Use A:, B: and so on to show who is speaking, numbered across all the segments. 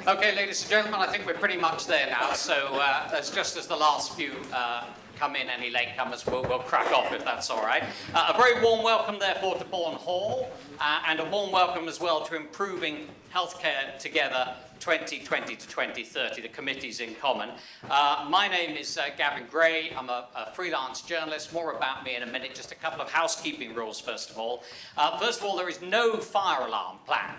A: Okay, ladies and gentlemen, I think we're pretty much there now. So just as the last few come in, any latecomers, we'll crack off if that's all right. A very warm welcome, therefore, to Bourne Hall, and a warm welcome as well to Improving Healthcare Together 2020 to 2030, the committees in common. My name is Gavin Gray. I'm a freelance journalist. More about me in a minute. Just a couple of housekeeping rules, first of all. There is no fire alarm planned.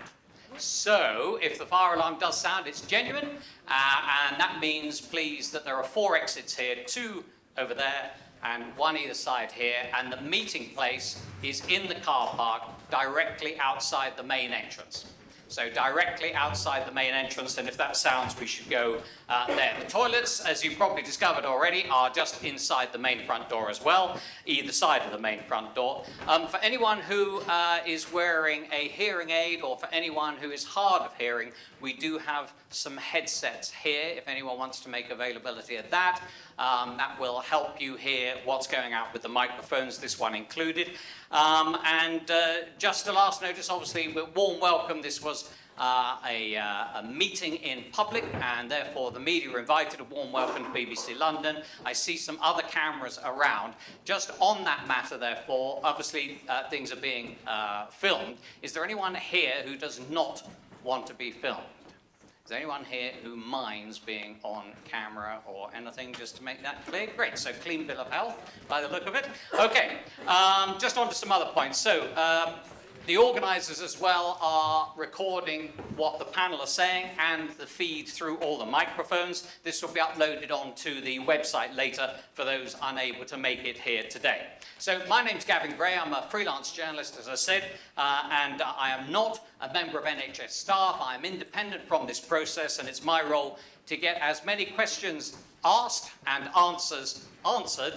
A: So, if the fire alarm does sound, it's genuine, and that means, please, that there are 4 exits here, 2 over there, and 1 either side here, and the meeting place is in the car park, directly outside the main entrance. So directly outside the main entrance, and if that sounds, we should go there. The toilets, as you've probably discovered already, are just inside the main front door as well, either side of the main front door. For anyone who is wearing a hearing aid, or for anyone who is hard of hearing, we do have some headsets here, if anyone wants to make availability of that. That will help you hear what's going out with the microphones, this one included. Just a last notice, obviously, warm welcome. This was a meeting in public, and therefore the media are invited. A warm welcome to BBC London. I see some other cameras around. Just on that matter, therefore, obviously things are being filmed. Is there anyone here who does not want to be filmed? Is there anyone here who minds being on camera or anything, just to make that clear? Great, so clean bill of health by the look of it. Okay, just on to some other points. So, the organisers as well are recording what the panel are saying and the feed through all the microphones. This will be uploaded onto the website later for those unable to make it here today. So my name's Gavin Gray. I'm a freelance journalist, as I said, and I am not a member of NHS staff. I am independent from this process, and it's my role to get as many questions asked and answers answered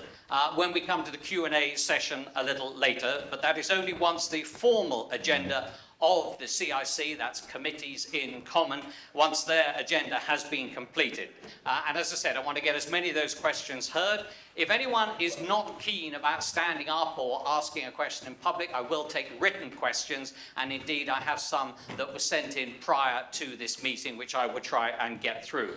A: when we come to the Q&A session a little later, but that is only once the formal agenda of the CIC, that's Committees in Common, once their agenda has been completed. And as I said, I want to get as many of those questions heard. If anyone is not keen about standing up or asking a question in public, I will take written questions, and indeed I have some that were sent in prior to this meeting, which I will try and get through.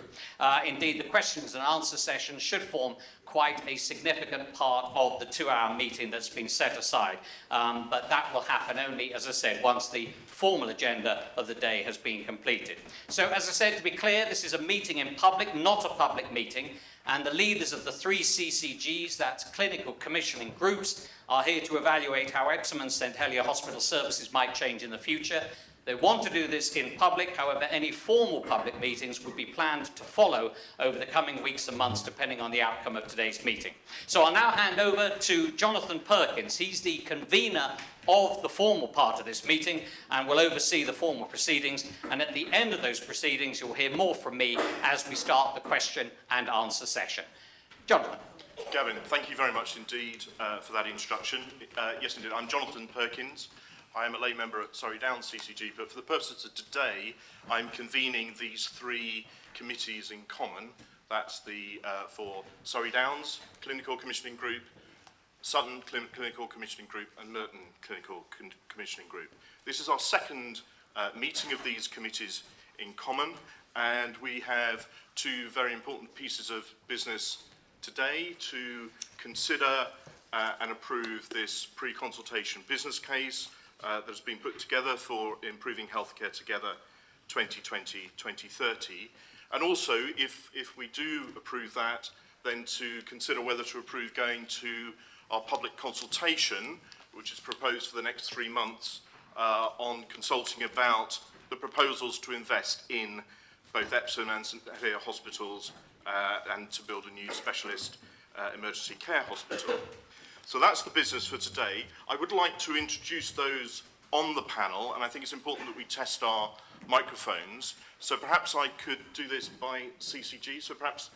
A: Indeed, the questions and answer session should form quite a significant part of the 2-hour meeting that's been set aside. But that will happen only, as I said, once the formal agenda of the day has been completed. So, as I said, to be clear, this is a meeting in public, not a public meeting, and the leaders of the 3 CCGs, that's clinical commissioning groups, are here to evaluate how Epsom and St Helier hospital services might change in the future. They want to do this in public. However, any formal public meetings would be planned to follow over the coming weeks and months, depending on the outcome of today's meeting. So I'll now hand over to Jonathan Perkins. He's the convener of the formal part of this meeting and will oversee the formal proceedings. And at the end of those proceedings, you'll hear more from me as we start the question and answer session. Jonathan.
B: Gavin, thank you very much indeed for that introduction. Yes, indeed, I'm Jonathan Perkins. I am a lay member at Surrey Downs CCG, but for the purposes of today, I'm convening these 3 committees in common. That's the for Surrey Downs Clinical Commissioning Group, Sutton Clinical Commissioning Group, and Merton Clinical Commissioning Group. This is our second meeting of these committees in common, and we have 2 very important pieces of business today to consider and approve this pre-consultation business case that has been put together for Improving Healthcare Together 2020-2030. And also, if we do approve that, then to consider whether to approve going to our public consultation, which is proposed for the next 3 months, on consulting about the proposals to invest in both Epsom and St Helier hospitals and to build a new specialist emergency care hospital. So that's the business for today. I would like to introduce those on the panel, and I think it's important that we test our microphones. So perhaps I could do this by CCG. So perhaps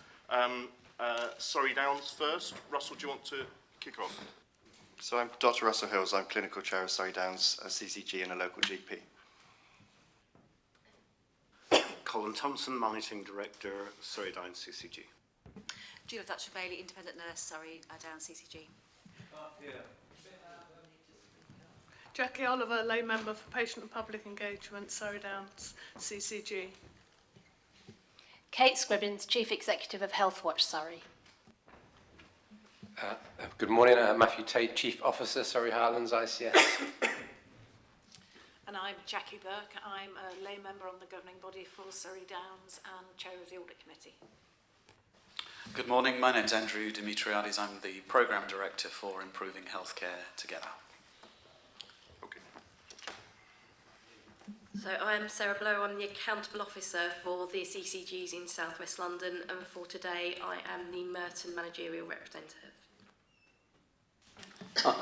B: Surrey Downs first. Russell, do you want to kick off?
C: So I'm Dr. Russell Hills. I'm Clinical Chair of Surrey Downs CCG and a local GP.
D: Colin Thompson, Managing Director, Surrey Downs CCG.
E: Julia Dutcher-Bailey, Independent Nurse, Surrey Downs CCG.
F: Jackie Oliver, lay member for Patient and Public Engagement, Surrey Downs CCG.
G: Kate Scribbins, Chief Executive of Healthwatch Surrey.
H: Good morning, Matthew Tate, Chief Officer, Surrey Highlands ICS.
F: And I'm Jackie Burke. I'm a lay member on the governing body for Surrey Downs and Chair of the Audit Committee.
I: Good morning, my name's Andrew Dimitriades. I'm the Programme Director for Improving Healthcare Together.
B: Okay.
J: So I'm Sarah Blow, I'm the Accountable Officer for the CCGs in South West London, and for today I am the Merton Managerial Representative.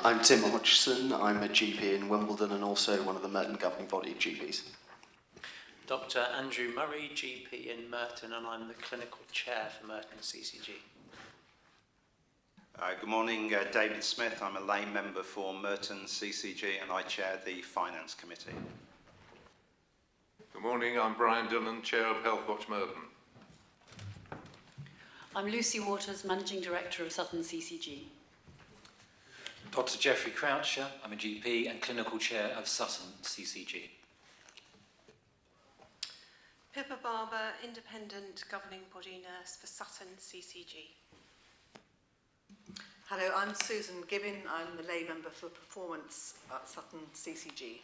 K: I'm Tim Hodgson, I'm a GP in Wimbledon and also one of the Merton governing body GPs.
L: Dr. Andrew Murray, GP in Merton, and I'm the Clinical Chair for Merton CCG.
M: Good morning, David Smith. I'm a lay member for Merton CCG and I chair the Finance Committee.
N: Good morning, I'm Brian Dillon, Chair of Healthwatch Merton.
O: I'm Lucy Waters, Managing Director of Sutton CCG.
P: Dr. Geoffrey Croucher, I'm a GP and Clinical Chair of Sutton CCG.
Q: Pippa Barber, Independent Governing Body Nurse for Sutton CCG.
R: Hello, I'm Susan Gibbon. I'm the lay member for Performance at Sutton CCG.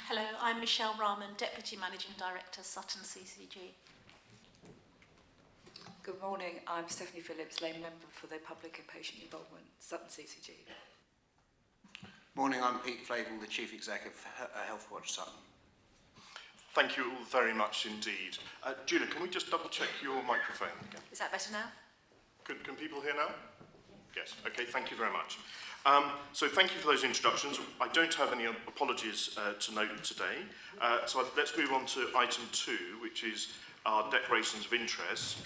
S: Hello, I'm Michelle Rahman, Deputy Managing Director, Sutton CCG.
T: Good morning, I'm Stephanie Phillips, lay member for the Public and Patient Involvement, Sutton CCG.
U: Morning, I'm Pete Flavel, the Chief Executive of Healthwatch Sutton.
B: Thank you all very much indeed. Julia, can we just double check your microphone again?
E: Is that better now?
B: Can people hear now? Yes, okay, thank you very much. So thank you for those introductions. I don't have any apologies to note today. So let's move on to item 2, which is our declarations of interest.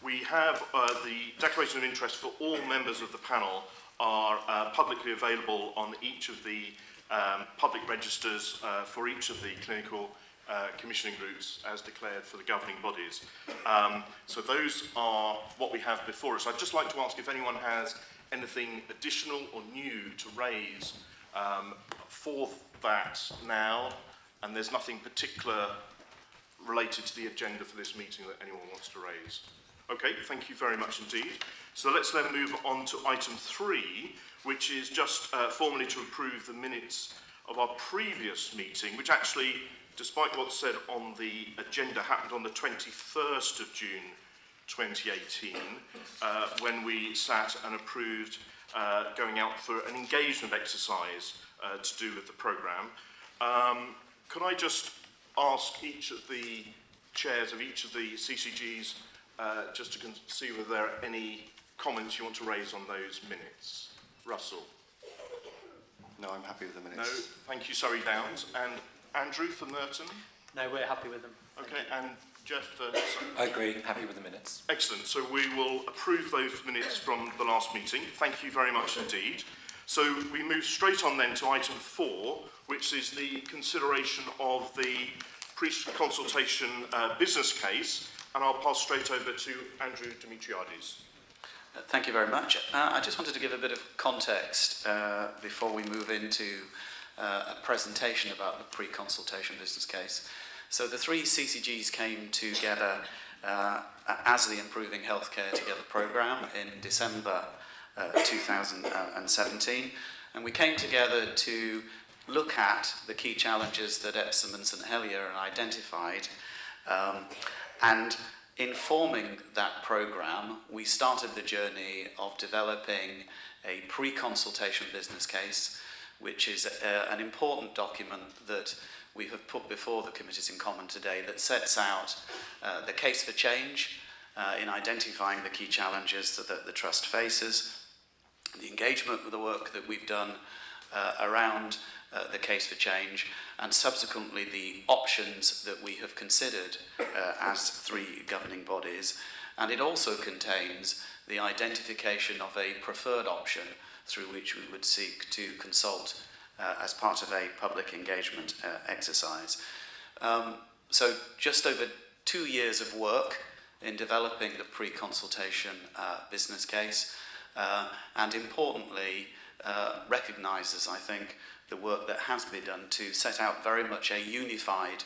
B: We have the declaration of interest for all members of the panel are publicly available on each of the public registers for each of the clinical commissioning groups as declared for the governing bodies. So those are what we have before us. I'd just like to ask if anyone has anything additional or new to raise for that now, and there's nothing particular related to the agenda for this meeting that anyone wants to raise. Okay, thank you very much indeed. So let's then move on to item 3, which is just formally to approve the minutes of our previous meeting, which actually, despite what's said on the agenda, happened on the 21st of June 2018, when we sat and approved going out for an engagement exercise to do with the programme. Could I just ask each of the chairs of each of the CCGs just to see whether there are any comments you want to raise on those minutes? Russell?
C: No, I'm happy with the minutes.
B: No, thank you, Surrey Downs. And Andrew for Merton?
L: No, we're happy with them.
B: Okay, and Jeff?
P: I agree, happy with the minutes.
B: Excellent, so we will approve those minutes from the last meeting. Thank you very much indeed. So we move straight on then to item 4, which is the consideration of the pre-consultation business case, and I'll pass straight over to Andrew Dimitriades.
I: Thank you very much. I just wanted to give a bit of context before we move into a presentation about the pre-consultation business case. So the 3 CCGs came together as the Improving Healthcare Together programme in December 2017, and we came together to look at the key challenges that Epsom and St Helier identified, and in forming that programme, we started the journey of developing a pre-consultation business case, which is an important document that we have put before the committees in common today that sets out the case for change in identifying the key challenges that the Trust faces, the engagement with the work that we've done around the case for change, and subsequently the options that we have considered as 3 governing bodies. And it also contains the identification of a preferred option through which we would seek to consult as part of a public engagement exercise. So just over 2 years of work in developing the pre-consultation business case, and importantly recognises, I think, the work that has been done to set out very much a unified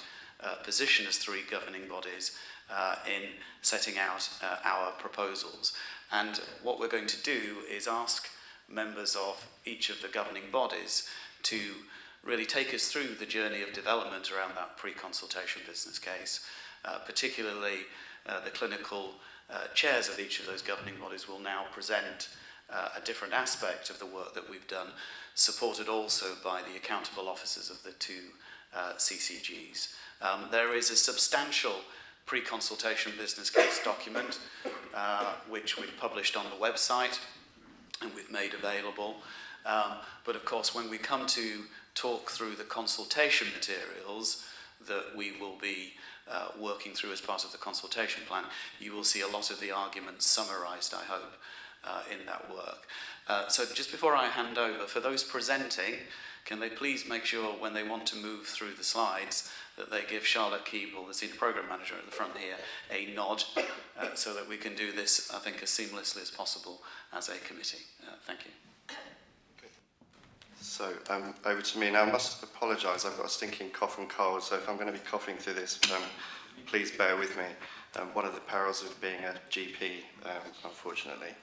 I: position as three governing bodies in setting out our proposals. And what we're going to do is ask members of each of the governing bodies to really take us through the journey of development around that pre-consultation business case. Particularly the clinical chairs of each of those governing bodies will now present a different aspect of the work that we've done, supported also by the accountable officers of the two CCGs. There is a substantial pre-consultation business case document which we've published on the website and we've made available. But of course, when we come to talk through the consultation materials that we will be working through as part of the consultation plan, you will see a lot of the arguments summarised, I hope, in that work. So just before I hand over, for those presenting, can they please make sure when they want to move through the slides that they give Charlotte Keeble, the Senior Programme Manager at the front here, a nod so that we can do this, I think, as seamlessly as possible as a committee. Thank you.
C: So over to me now. I must apologise, I've got a stinking cough and cold, so if I'm going to be coughing through this, please bear with me. One of the perils of being a GP, unfortunately.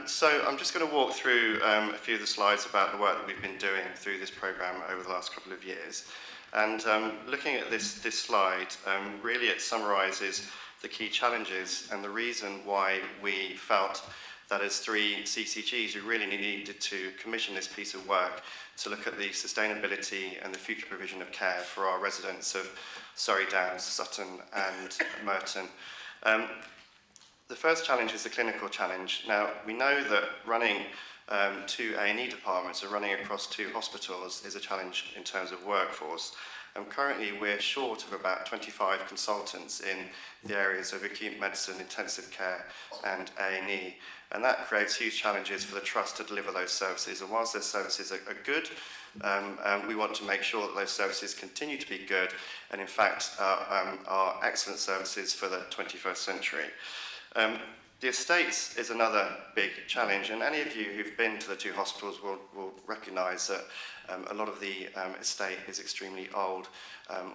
C: So I'm just going to walk through a few of the slides about the work that we've been doing through this programme over the last couple of years. And looking at this slide, really it summarises the key challenges and the reason why we felt that as three CCGs, we really needed to commission this piece of work to look at the sustainability and the future provision of care for our residents of Surrey Downs, Sutton and Merton. The first challenge is the clinical challenge. Now, we know that running two A&E departments and running across two hospitals is a challenge in terms of workforce. Currently, we're short of about 25 consultants in the areas of acute medicine, intensive care and A&E. And that creates huge challenges for the Trust to deliver those services. And whilst those services are good, we want to make sure that those services continue to be good and, in fact, are excellent services for the 21st century. The estates is another big challenge, and any of you who've been to the two hospitals will recognise that a lot of the estate is extremely old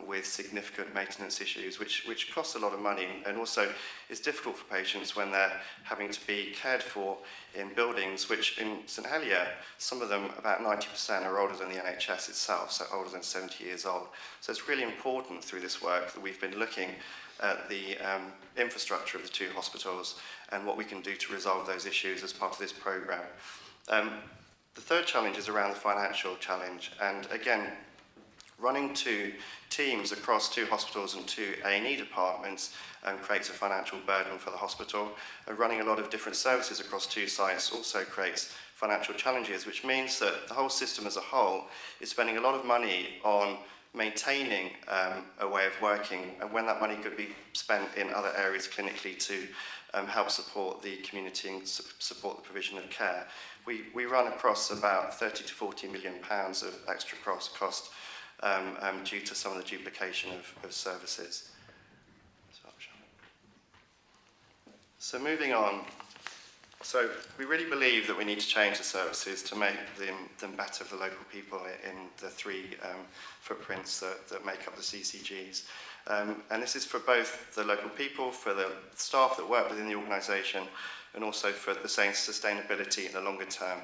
C: with significant maintenance issues, which costs a lot of money and also is difficult for patients when they're having to be cared for in buildings which in St Helier, some of them, about 90% are older than the NHS itself, so older than 70 years old. So it's really important through this work that we've been looking at the infrastructure of the two hospitals and what we can do to resolve those issues as part of this programme. The third challenge is around the financial challenge, and again, running two teams across two hospitals and two A&E departments creates a financial burden for the hospital, and running a lot of different services across two sites also creates financial challenges, which means that the whole system as a whole is spending a lot of money on maintaining a way of working, and when that money could be spent in other areas clinically to help support the community and support the provision of care. We run across about 30 to 40 million pounds of extra cost due to some of the duplication of services. So moving on, so we really believe that we need to change the services to make them better for local people in the three footprints that make up the CCGs. And this is for both the local people, for the staff that work within the organisation, and also for the same sustainability in the longer term.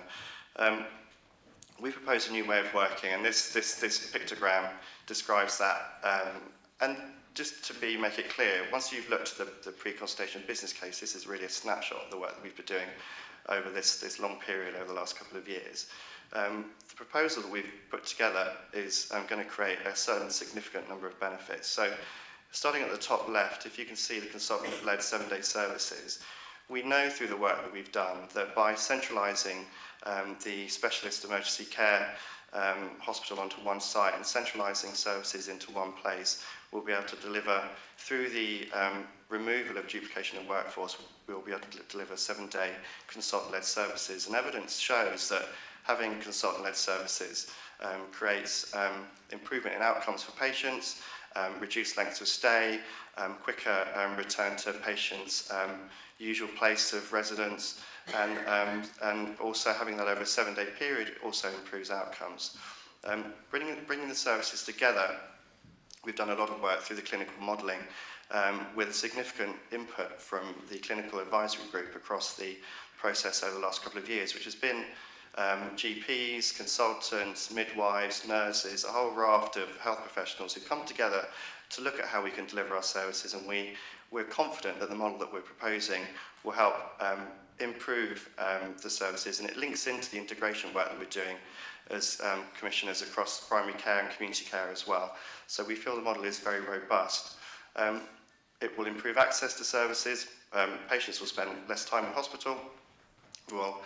C: We propose a new way of working, and this pictogram describes that. And just to make it clear, once you've looked at the pre-consultation business case, this is really a snapshot of the work that we've been doing over this long period over the last couple of years. The proposal that we've put together is going to create a certain significant number of benefits. So starting at the top left, if you can see the consultant-led 7-day services, we know through the work that we've done that by centralising the specialist emergency care hospital onto one site and centralising services into one place, we'll be able to deliver, through the removal of duplication of workforce, we'll be able to deliver 7-day consultant-led services. And evidence shows that having consultant-led services creates improvement in outcomes for patients, reduced lengths of stay, quicker return to patients' usual place of residence, and also having that over a 7-day period also improves outcomes. Bringing the services together, we've done a lot of work through the clinical modelling with significant input from the clinical advisory group across the process over the last couple of years, which has been GPs, consultants, midwives, nurses, a whole raft of health professionals who come together to look at how we can deliver our services, and we're confident that the model that we're proposing will help improve the services, and it links into the integration work that we're doing as commissioners across primary care and community care as well. So we feel the model is very robust. It will improve access to services. Patients will spend less time in hospital, will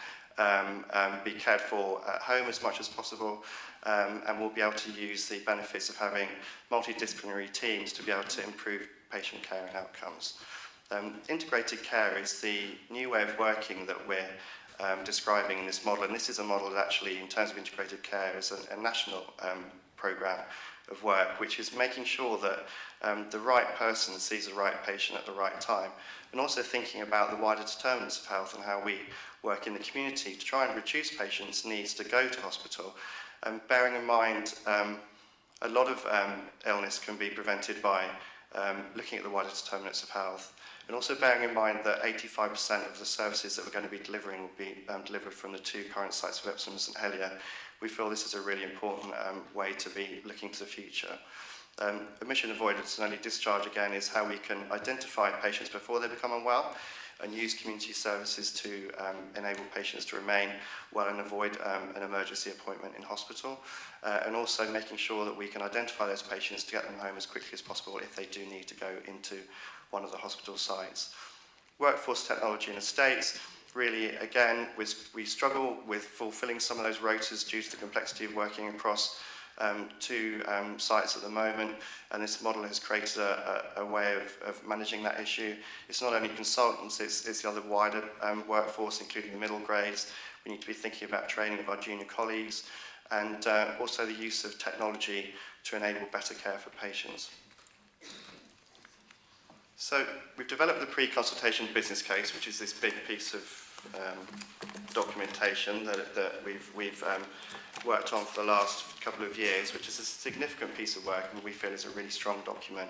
C: be cared for at home as much as possible, and we'll be able to use the benefits of having multidisciplinary teams to be able to improve patient care and outcomes. Integrated care is the new way of working that we're describing in this model, and this is a model that actually, in terms of integrated care, is a national programme of work, which is making sure that the right person sees the right patient at the right time, and also thinking about the wider determinants of health and how we work in the community to try and reduce patients' needs to go to hospital, and bearing in mind a lot of illness can be prevented by looking at the wider determinants of health, and also bearing in mind that 85% of the services that we're going to be delivering will be delivered from the two current sites of Epsom and St Helier. We feel this is a really important way to be looking to the future. Admission avoidance and early discharge, again, is how we can identify patients before they become unwell and use community services to enable patients to remain well and avoid an emergency appointment in hospital, and also making sure that we can identify those patients to get them home as quickly as possible if they do need to go into one of the hospital sites. Workforce technology and estates, really, again, we struggle with fulfilling some of those rotas due to the complexity of working across two sites at the moment, and this model has created a way of managing that issue. It's not only consultants, it's the other wider workforce, including the middle grades. We need to be thinking about training of our junior colleagues, and also the use of technology to enable better care for patients. So we've developed the pre-consultation business case, which is this big piece of documentation that we've worked on for the last couple of years, which is a significant piece of work and we feel is a really strong document,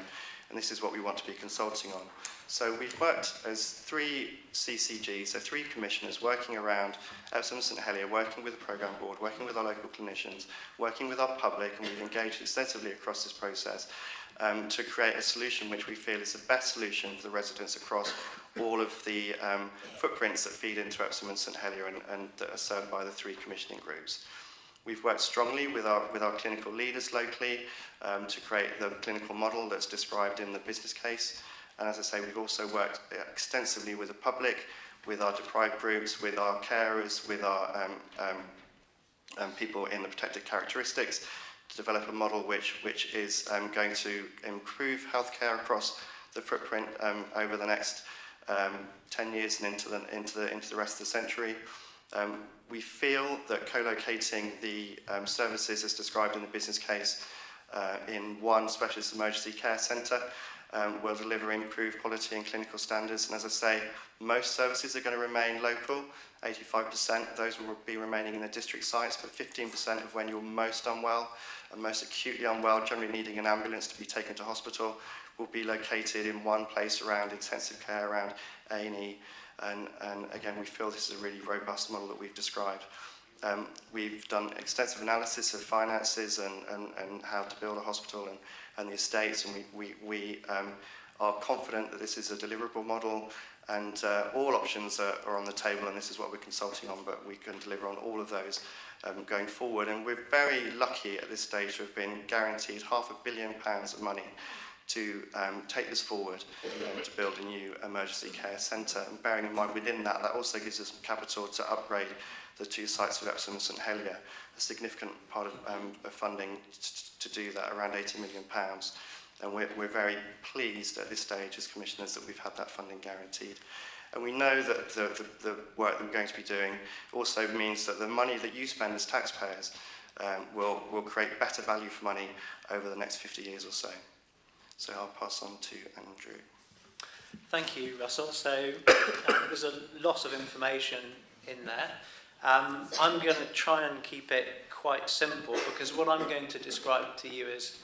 C: and this is what we want to be consulting on. So we've worked as three CCGs, so three commissioners working around Epsom and St Helier, working with the programme board, working with our local clinicians, working with our public, and we've engaged extensively across this process to create a solution which we feel is the best solution for the residents across all of the footprints that feed into Epsom and St Helier and that are served by the three commissioning groups. We've worked strongly with our clinical leaders locally to create the clinical model that's described in the business case. And as I say, we've also worked extensively with the public, with our deprived groups, with our carers, with our people in the protected characteristics, to develop a model which is going to improve healthcare across the footprint over the next 10 years and into the rest of the century. We feel that co-locating the services as described in the business case in one specialist emergency care centre will deliver improved quality and clinical standards. And as I say, most services are going to remain local. 85% of those will be remaining in the district sites, but 15% of when you're most unwell and most acutely unwell, generally needing an ambulance to be taken to hospital, will be located in one place around intensive care, around A&E. And again, we feel this is a really robust model that we've described. We've done extensive analysis of finances and how to build a hospital and the estates, and we are confident that this is a deliverable model, and all options are on the table, and this is what we're consulting on, but we can deliver on all of those going forward. And we're very lucky at this stage to have been guaranteed £500 million of money to take this forward to build a new emergency care centre. And bearing in mind within that also gives us capital to upgrade the two sites of Epsom and St Helier, a significant part of funding to do that, around £80 million. And we're very pleased at this stage as commissioners that we've had that funding guaranteed. And we know that the work that we're going to be doing also means that the money that you spend as taxpayers will create better value for money over the next 50 years or so. So I'll pass on to Andrew.
L: Thank you, Russell. So there's a lot of information in there. I'm going to try and keep it quite simple, because what I'm going to describe to you is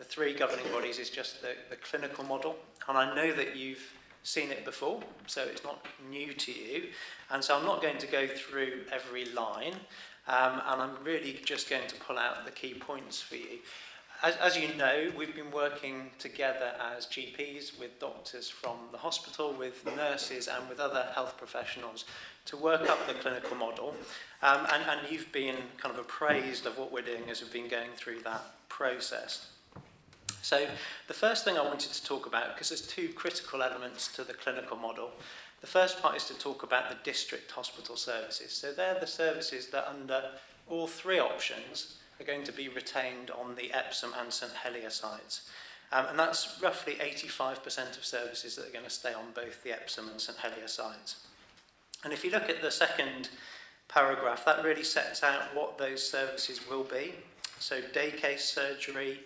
L: the three governing bodies is just the clinical model. And I know that you've seen it before, so it's not new to you. And so I'm not going to go through every line, and I'm really just going to pull out the key points for you. As you know, we've been working together as GPs with doctors from the hospital, with nurses and with other health professionals to work up the clinical model. And you've been kind of appraised of what we're doing as we've been going through that process. So the first thing I wanted to talk about, because there's two critical elements to the clinical model. The first part is to talk about the district hospital services. So they're the services that under all three options are going to be retained on the Epsom and St Helier sites. And that's roughly 85% of services that are going to stay on both the Epsom and St Helier sites. And if you look at the second paragraph, that really sets out what those services will be. So day case surgery,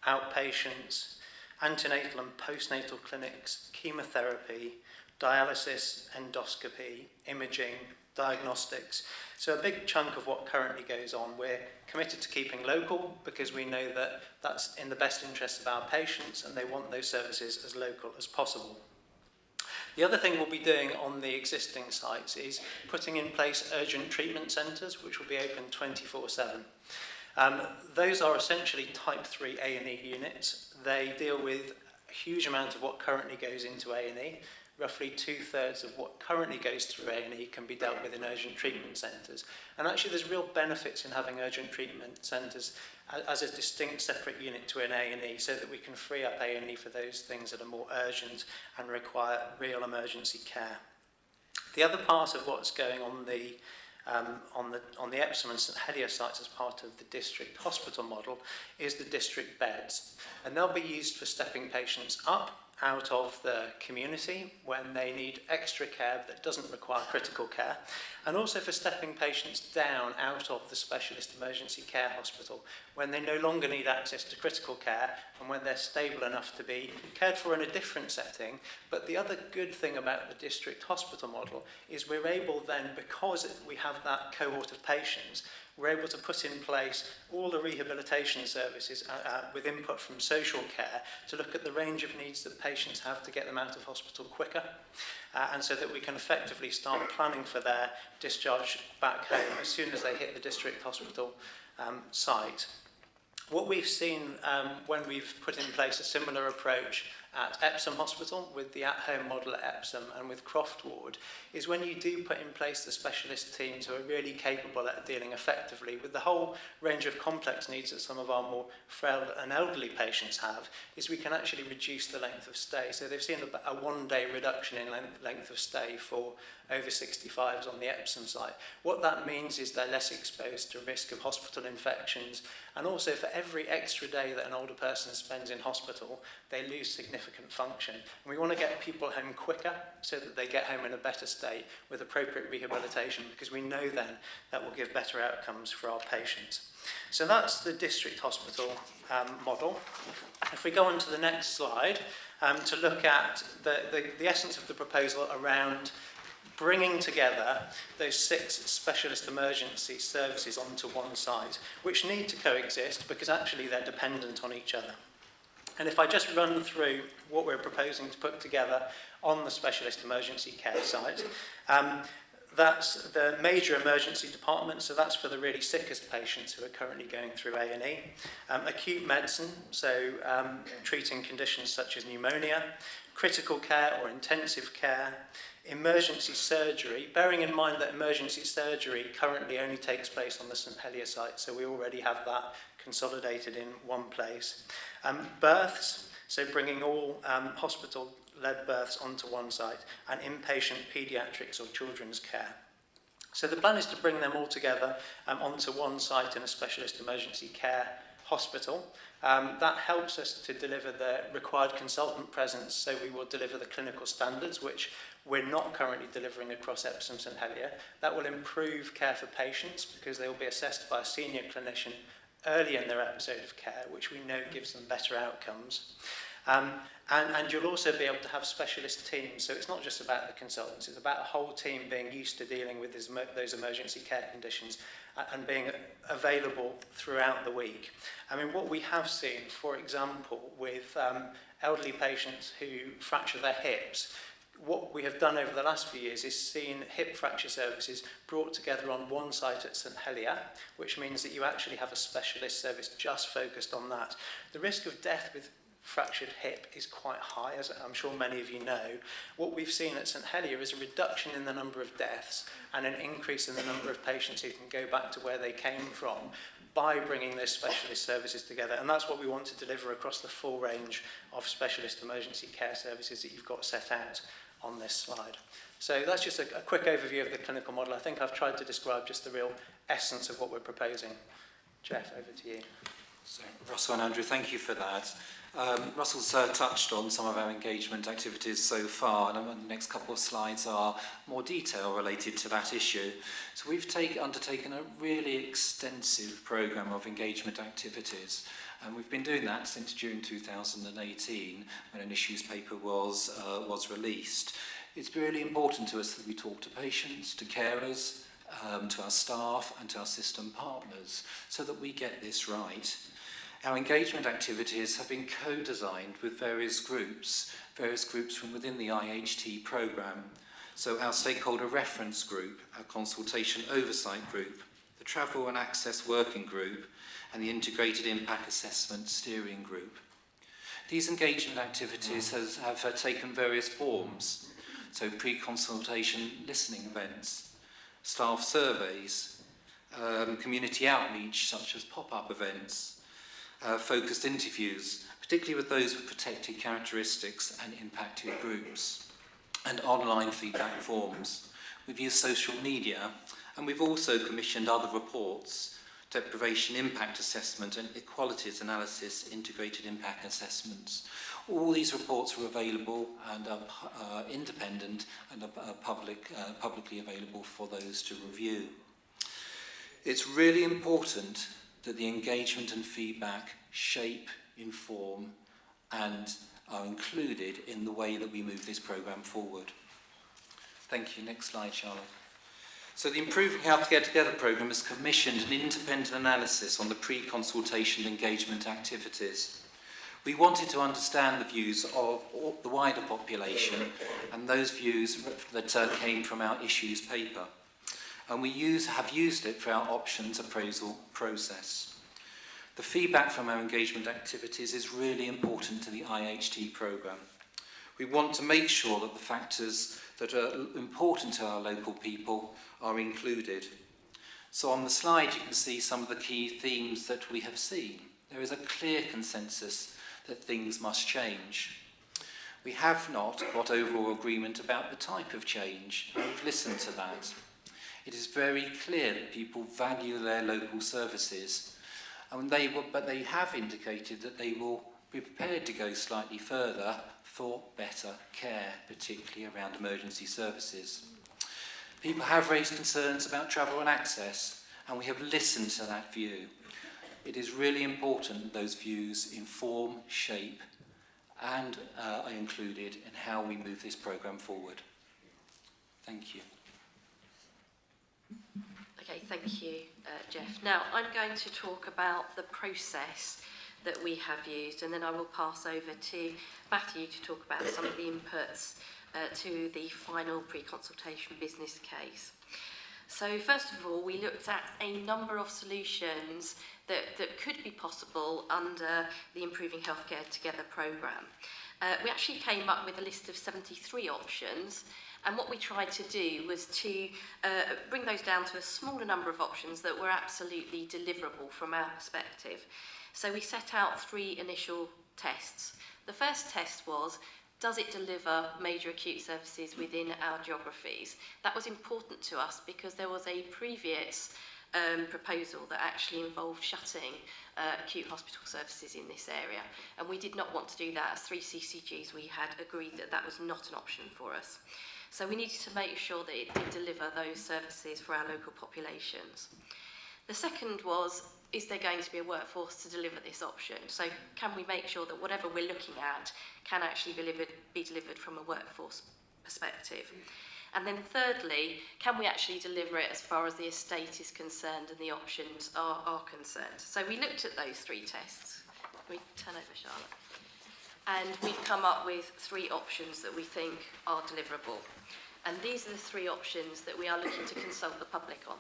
L: outpatients, antenatal and postnatal clinics, chemotherapy, dialysis, endoscopy, imaging, diagnostics. So a big chunk of what currently goes on, we're committed to keeping local because we know that that's in the best interest of our patients and they want those services as local as possible. The other thing we'll be doing on the existing sites is putting in place urgent treatment centres, which will be open 24/7. Those are essentially type 3 A&E units. They deal with a huge amount of what currently goes into A&E. Roughly 2/3 of what currently goes through A&E can be dealt with in urgent treatment centres. And actually there's real benefits in having urgent treatment centres as a distinct separate unit to an A&E so that we can free up A&E for those things that are more urgent and require real emergency care. The other part of what's going on the Epsom and St Helier sites as part of the district hospital model is the district beds. And they'll be used for stepping patients up out of the community when they need extra care that doesn't require critical care, and also for stepping patients down out of the specialist emergency care hospital when they no longer need access to critical care and when they're stable enough to be cared for in a different setting. But the other good thing about the district hospital model is we're able then, because we have that cohort of patients, we're able to put in place all the rehabilitation services with input from social care to look at the range of needs that patients have to get them out of hospital quicker, and so that we can effectively start planning for their discharge back home as soon as they hit the district hospital site. What we've seen when we've put in place a similar approach at Epsom Hospital with the at-home model at Epsom and with Croft Ward is when you do put in place the specialist teams who are really capable at dealing effectively with the whole range of complex needs that some of our more frail and elderly patients have, is we can actually reduce the length of stay. So they've seen a one-day reduction in length of stay for over 65s on the Epsom site. What that means is they're less exposed to risk of hospital infections, and also for every extra day that an older person spends in hospital, they lose significant function. And we want to get people home quicker so that they get home in a better state with appropriate rehabilitation, because we know then that will give better outcomes for our patients. So that's the district hospital model. If we go on to the next slide to look at the essence of the proposal around bringing together those 6 specialist emergency services onto one site, which need to coexist because actually they're dependent on each other. And if I just run through what we're proposing to put together on the specialist emergency care site, that's the major emergency department, so that's for the really sickest patients who are currently going through A&E. Acute medicine, so treating conditions such as pneumonia, critical care or intensive care, emergency surgery, bearing in mind that emergency surgery currently only takes place on the St Helier site, so we already have that consolidated in one place. Births, so bringing all hospital-led births onto one site, and inpatient paediatrics or children's care. So the plan is to bring them all together onto one site in a specialist emergency care hospital. That helps us to deliver the required consultant presence, so we will deliver the clinical standards, which we're not currently delivering across Epsom St Helier. That will improve care for patients because they will be assessed by a senior clinician early in their episode of care, which we know gives them better outcomes. And you'll also be able to have specialist teams. So it's not just about the consultants, it's about a whole team being used to dealing with those emergency care conditions and being available throughout the week. I mean, what we have seen, for example, with elderly patients who fracture their hips, what we have done over the last few years is seen hip fracture services brought together on one site at St Helier, which means that you actually have a specialist service just focused on that. The risk of death with fractured hip is quite high, as I'm sure many of you know. What we've seen at St Helier is a reduction in the number of deaths and an increase in the number of patients who can go back to where they came from by bringing those specialist services together. And that's what we want to deliver across the full range of specialist emergency care services that you've got set out on this slide. So that's just a quick overview of the clinical model. I think I've tried to describe just the real essence of what we're proposing. Jeff, over to you.
P: So, Russell and Andrew, thank you for that. Russell's touched on some of our engagement activities so far, and the next couple of slides are more detail related to that issue. So we've undertaken a really extensive programme of engagement activities, and we've been doing that since June 2018, when an issues paper was released. It's really important to us that we talk to patients, to carers, to our staff and to our system partners, so that we get this right. Our engagement activities have been co-designed with various groups from within the IHT programme. So our stakeholder reference group, our consultation oversight group, the travel and access working group, and the integrated impact assessment steering group. These engagement activities have taken various forms. So pre-consultation listening events, staff surveys, community outreach such as pop-up events, focused interviews, particularly with those with protected characteristics and impacted groups, and online feedback forms. We've used social media, and we've also commissioned other reports, deprivation impact assessment and equalities analysis integrated impact assessments. All these reports are available and are independent and are publicly available for those to review. It's really important that the engagement and feedback shape, inform, and are included in the way that we move this programme forward. Thank you. Next slide, Charlotte. So the Improving Healthcare Together programme has commissioned an independent analysis on the pre-consultation engagement activities. We wanted to understand the views of the wider population and those views that came from our issues paper. And we have used it for our options appraisal process. The feedback from our engagement activities is really important to the IHT programme. We want to make sure that the factors that are important to our local people are included. So on the slide you can see some of the key themes that we have seen. There is a clear consensus that things must change. We have not got overall agreement about the type of change, and we've listened to that. It is very clear that people value their local services, but they have indicated that they will be prepared to go slightly further for better care, particularly around emergency services. People have raised concerns about travel and access, and we have listened to that view. It is really important that those views inform, shape, and are included in how we move this programme forward. Thank you.
J: Okay, thank you, Jeff. Now, I'm going to talk about the process that we have used, and then I will pass over to Matthew to talk about some of the inputs to the final pre-consultation business case. So first of all, we looked at a number of solutions that could be possible under the Improving Healthcare Together programme. We actually came up with a list of 73 options, and what we tried to do was to bring those down to a smaller number of options that were absolutely deliverable from our perspective. So we set out 3 initial tests. The first test was, does it deliver major acute services within our geographies? That was important to us because there was a previous proposal that actually involved shutting acute hospital services in this area, and we did not want to do that. As 3 CCGs, we had agreed that that was not an option for us. So we needed to make sure that it did deliver those services for our local populations. The second was, is there going to be a workforce to deliver this option? So can we make sure that whatever we're looking at can actually be delivered from a workforce perspective? And then thirdly, can we actually deliver it as far as the estate is concerned and the options are concerned? So we looked at those three tests. Can we turn over, Charlotte? And we've come up with three options that we think are deliverable. And these are the three options that we are looking to consult the public on.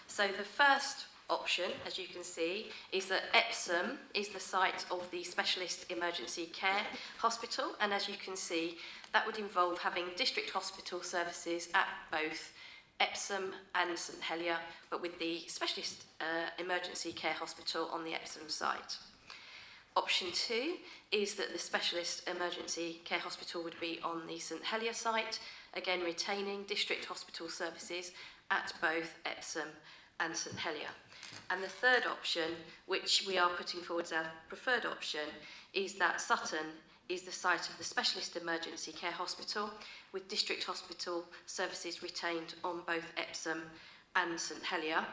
J: So the first option, as you can see, is that Epsom is the site of the Specialist Emergency Care Hospital, and as you can see, that would involve having district hospital services at both Epsom and St Helier, but with the Specialist Emergency Care Hospital on the Epsom site. Option 2 is that the Specialist Emergency Care Hospital would be on the St Helier site, again retaining district hospital services at both Epsom and St Helier. And the third option, which we are putting forward as our preferred option, is that Sutton is the site of the Specialist Emergency Care Hospital, with district hospital services retained on both Epsom and St Helier.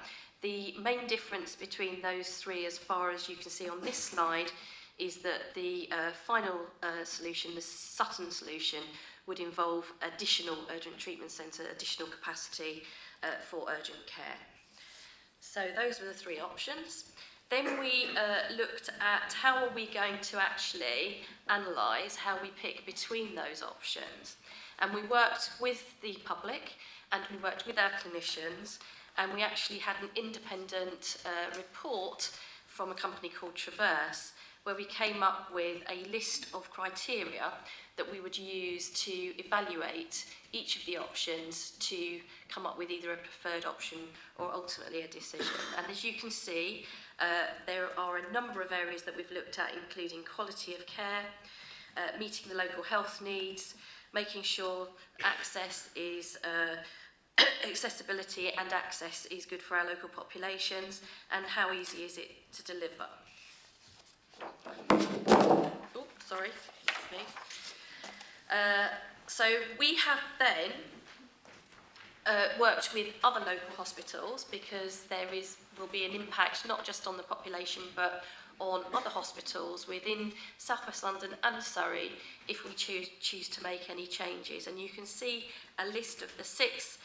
J: The main difference between those three, as far as you can see on this slide, is that the final solution, the Sutton solution, would involve additional urgent treatment centre, additional capacity for urgent care. So those were the three options. Then we looked at how are we going to actually analyse how we pick between those options. And we worked with the public and we worked with our clinicians, and we actually had an independent report from a company called Traverse, where we came up with a list of criteria that we would use to evaluate each of the options to come up with either a preferred option or ultimately a decision. And as you can see, there are a number of areas that we've looked at, including quality of care, meeting the local health needs, making sure access is accessibility and access is good for our local populations, and how easy is it to deliver. Oh, sorry, that's me. So we have then worked with other local hospitals, because there will be an impact not just on the population but on other hospitals within South West London and Surrey if we choose to make any changes. And you can see a list of the 6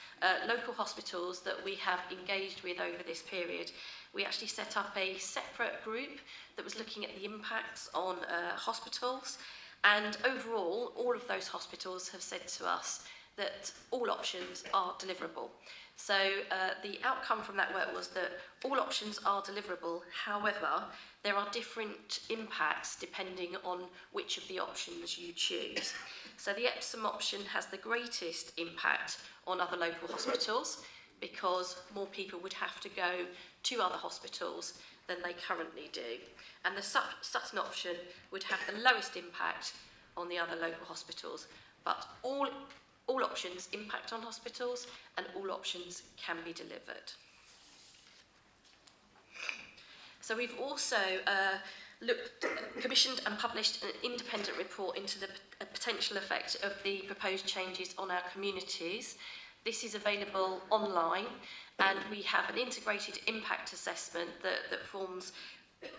J: local hospitals that we have engaged with over this period. We actually set up a separate group that was looking at the impacts on hospitals, and overall all of those hospitals have said to us that all options are deliverable. So the outcome from that work was that all options are deliverable. However, there are different impacts depending on which of the options you choose. So the Epsom option has the greatest impact on other local hospitals, because more people would have to go to other hospitals than they currently do. And the Sutton option would have the lowest impact on the other local hospitals. But all options impact on hospitals, and all options can be delivered. So we've also commissioned and published an independent report into the potential effect of the proposed changes on our communities. This is available online, and we have an integrated impact assessment that forms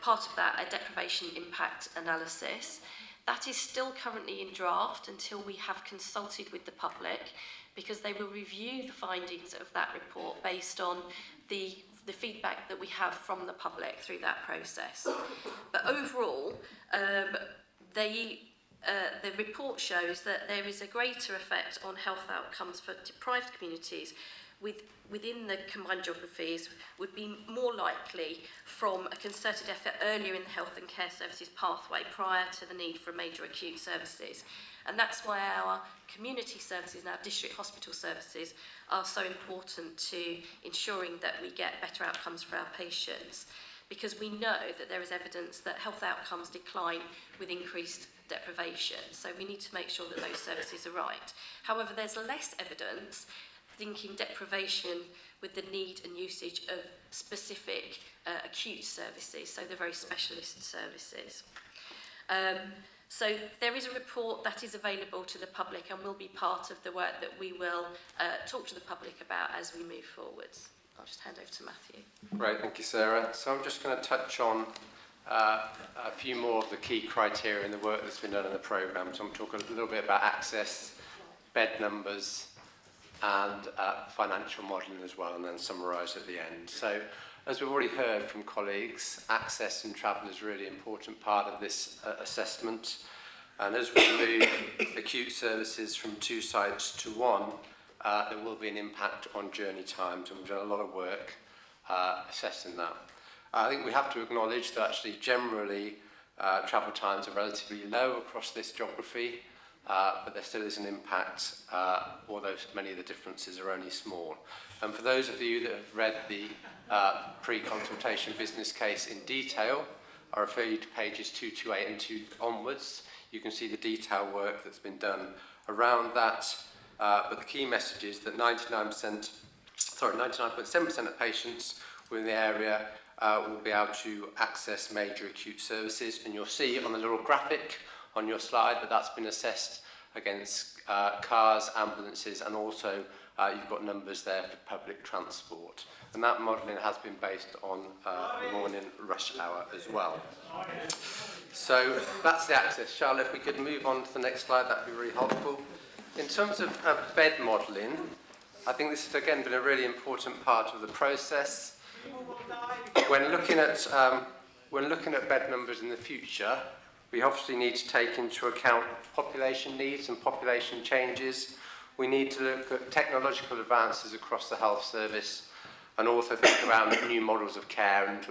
J: part of that, a deprivation impact analysis. That is still currently in draft until we have consulted with the public, because they will review the findings of that report based on the feedback that we have from the public through that process. But overall, the report shows that there is a greater effect on health outcomes for deprived communities within the combined geographies would be more likely from a concerted effort earlier in the health and care services pathway prior to the need for major acute services. And that's why our community services and our district hospital services are so important to ensuring that we get better outcomes for our patients, because we know that there is evidence that health outcomes decline with increased deprivation. So we need to make sure that those services are right. However, there's less evidence linking deprivation with the need and usage of specific acute services, so the very specialist services. So there is a report that is available to the public and will be part of the work that we will talk to the public about as we move forwards. I'll just hand over to Matthew.
H: Great, thank you, Sarah. So I'm just going to touch on a few more of the key criteria in the work that's been done in the programme. So I'm talking a little bit about access, bed numbers, and financial modelling as well, and then summarise at the end. So, as we've already heard from colleagues, access and travel is a really important part of this assessment. And as we move acute services from 2 sites to 1, there will be an impact on journey times, and we've done a lot of work assessing that. I think we have to acknowledge that actually generally travel times are relatively low across this geography, but there still is an impact, although many of the differences are only small. And for those of you that have read the pre-consultation business case in detail, I refer you to pages 228 and 2 onwards. You can see the detailed work that's been done around that, but the key message is that 99.7% of patients within the area will be able to access major acute services, and you'll see on the little graphic on your slide that that's been assessed against cars, ambulances, and also you've got numbers there for public transport. And that modelling has been based on the morning rush hour as well. So that's the access. Charlotte, if we could move on to the next slide, that would be really helpful. In terms of bed modelling, I think this has again been a really important part of the process. When looking at bed numbers in the future, we obviously need to take into account population needs and population changes. We need to look at technological advances across the health service and also think around new models of care, and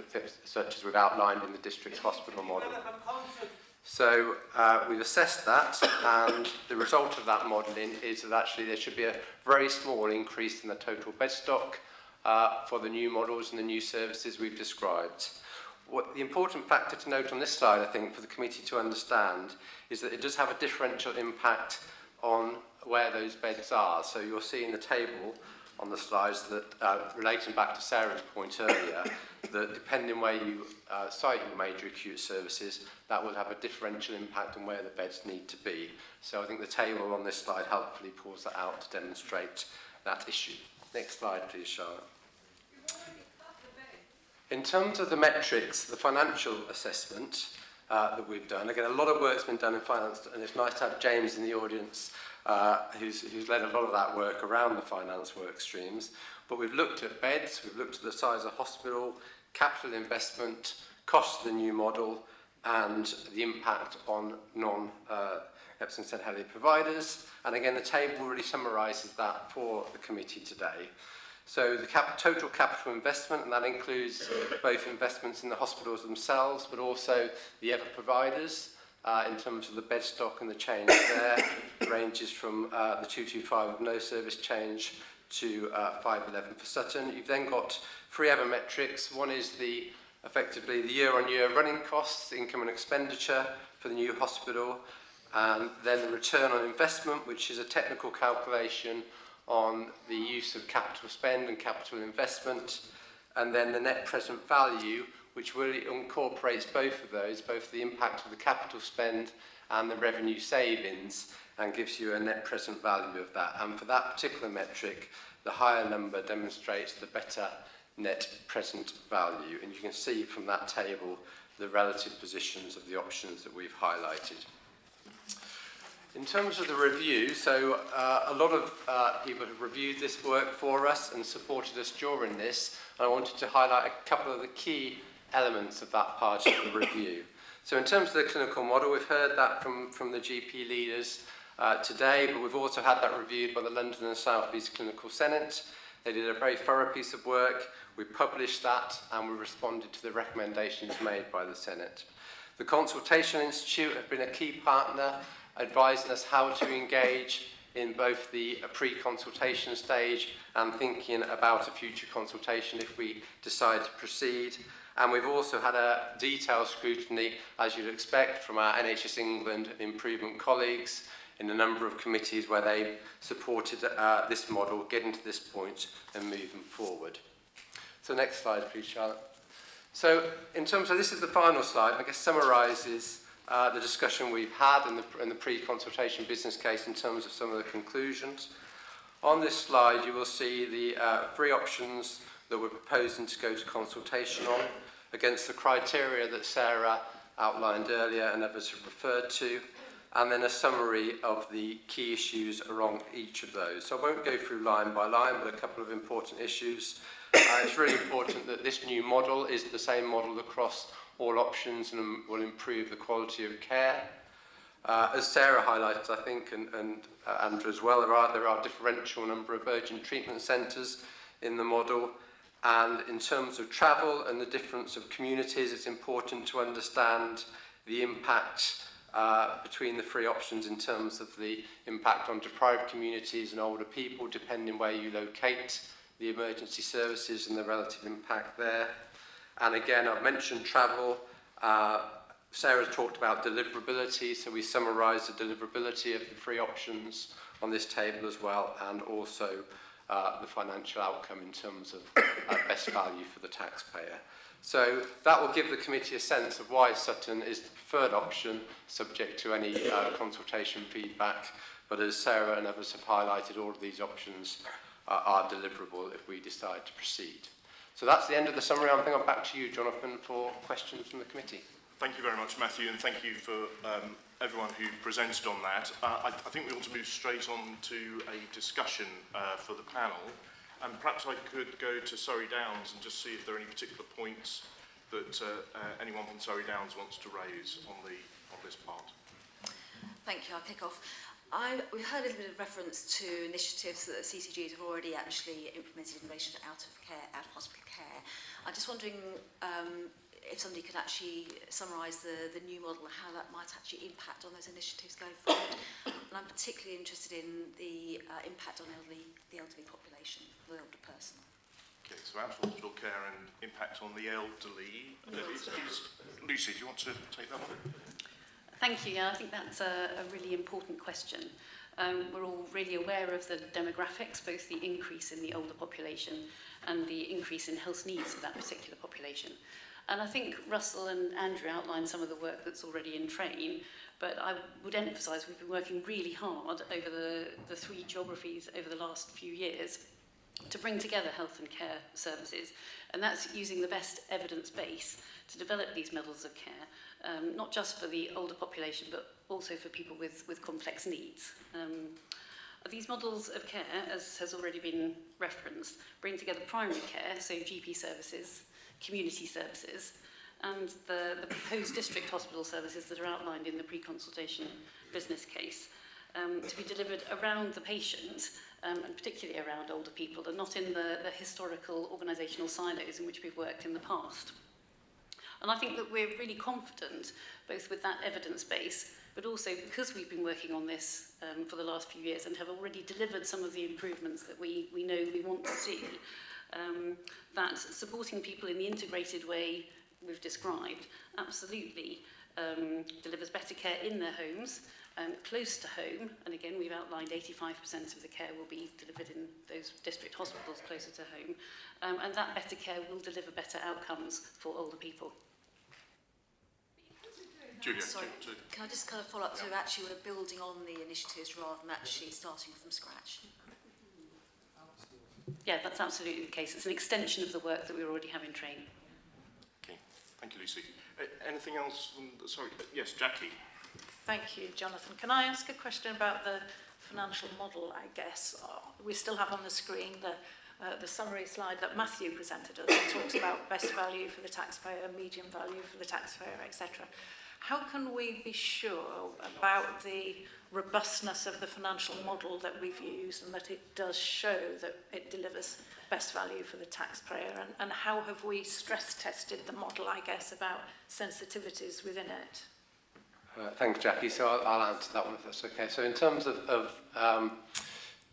H: such as we've outlined in the district hospital model. So we've assessed that, and the result of that modelling is that actually there should be a very small increase in the total bed stock for the new models and the new services we've described. What the important factor to note on this slide, I think, for the committee to understand is that it does have a differential impact on where those beds are. So you'll see in the table on the slides that, relating back to Sarah's point earlier, that depending where you site your major acute services, that will have a differential impact on where the beds need to be. So I think the table on this slide helpfully pulls that out to demonstrate that issue. Next slide, please, Charlotte. In terms of the metrics, the financial assessment that we've done, again, a lot of work's been done in finance, and it's nice to have James in the audience who's led a lot of that work around the finance work streams. But we've looked at beds, we've looked at the size of hospital, capital investment, cost of the new model, and the impact on non-Epsom St Helier providers. And again, the table really summarises that for the committee today. So the total capital investment, and that includes both investments in the hospitals themselves, but also the other providers, in terms of the bed stock and the change there, ranges from the 225 of no service change to 511 for Sutton. You've then got 3 other metrics. One is effectively the year-on-year running costs, income and expenditure for the new hospital, and then the return on investment, which is a technical calculation on the use of capital spend and capital investment, and then the net present value, which really incorporates both of those, both the impact of the capital spend and the revenue savings, and gives you a net present value of that. And for that particular metric, the higher number demonstrates the better net present value. And you can see from that table the relative positions of the options that we've highlighted. In terms of the review, so a lot of people have reviewed this work for us and supported us during this, and I wanted to highlight a couple of the key elements of that part of the review. So in terms of the clinical model, we've heard that from the GP leaders today, but we've also had that reviewed by the London and South East Clinical Senate. They did a very thorough piece of work. We published that, and we responded to the recommendations made by the Senate. The Consultation Institute have been a key partner, advising us how to engage in both the pre-consultation stage and thinking about a future consultation if we decide to proceed. And we've also had a detailed scrutiny, as you'd expect, from our NHS England improvement colleagues in a number of committees where they supported this model, getting to this point and moving forward. So next slide, please, Charlotte. So in terms of, this is the final slide, I guess summarises the discussion we've had in the pre-consultation business case in terms of some of the conclusions. On this slide, you will see the 3 options that we're proposing to go to consultation on against the criteria that Sarah outlined earlier and others have referred to, and then a summary of the key issues along each of those. So I won't go through line by line, but a couple of important issues. It's really important that this new model is the same model across all options and will improve the quality of care. As Sarah highlighted, I think, and Andrew as well, there are differential number of urgent treatment centres in the model. And in terms of travel and the difference of communities, it's important to understand the impact between the three options in terms of the impact on deprived communities and older people, depending where you locate the emergency services and the relative impact there. And again, I've mentioned travel. Sarah's talked about deliverability, so we summarise the deliverability of the three options on this table as well, and also the financial outcome in terms of best value for the taxpayer. So that will give the committee a sense of why Sutton is the preferred option, subject to any consultation feedback. But as Sarah and others have highlighted, all of these options are deliverable if we decide to proceed. So that's the end of the summary. I think I'm back to you, Jonathan, for questions from the committee.
B: Thank you very much, Matthew, and thank you for everyone who presented on that. I think we ought to move straight on to a discussion for the panel. And perhaps I could go to Surrey Downs and just see if there are any particular points that anyone from Surrey Downs wants to raise on this part.
E: Thank you. I'll kick off. We've heard a little bit of reference to initiatives that the CCGs have already actually implemented in relation to out-of-hospital care. I'm just wondering if somebody could actually summarise the new model and how that might actually impact on those initiatives going forward. And I'm particularly interested in the impact on the elderly population, the older person.
B: Okay, so out-of-hospital care and impact on the elderly. Lucy, do you want to take that one?
O: Thank you. Yeah, I think that's a really important question. We're all really aware of the demographics, both the increase in the older population and the increase in health needs of that particular population. And I think Russell and Andrew outlined some of the work that's already in train, but I would emphasise we've been working really hard over the three geographies over the last few years to bring together health and care services, and that's using the best evidence base to develop these models of care, not just for the older population, but also for people with complex needs. These models of care, as has already been referenced, bring together primary care, so GP services, community services, and the proposed district hospital services that are outlined in the pre-consultation business case to be delivered around the patient, and particularly around older people, and not in the historical organisational silos in which we've worked in the past. And I think that we're really confident, both with that evidence base, but also because we've been working on this for the last few years and have already delivered some of the improvements that we know we want to see, that supporting people in the integrated way we've described absolutely delivers better care in their homes, close to home, and again we've outlined 85% of the care will be delivered in those district hospitals closer to home, and that better care will deliver better outcomes for older people.
B: Julia,
E: Sorry, can I just kind of follow up to actually we're building on the initiatives rather than actually starting from scratch?
O: Yeah, that's absolutely the case. It's an extension of the work that we already have in train.
B: Okay, thank you, Lucy. Anything else? Sorry, yes, Jackie.
F: Thank you, Jonathan. Can I ask a question about the financial model, I guess? We still have on the screen the summary slide that Matthew presented us. It talks about best value for the taxpayer, medium value for the taxpayer, etc. How can we be sure about the robustness of the financial model that we've used and that it does show that it delivers best value for the taxpayer? And how have we stress tested the model, I guess, about sensitivities within it?
H: Thanks, Jackie. So I'll answer that one if that's okay. So in terms of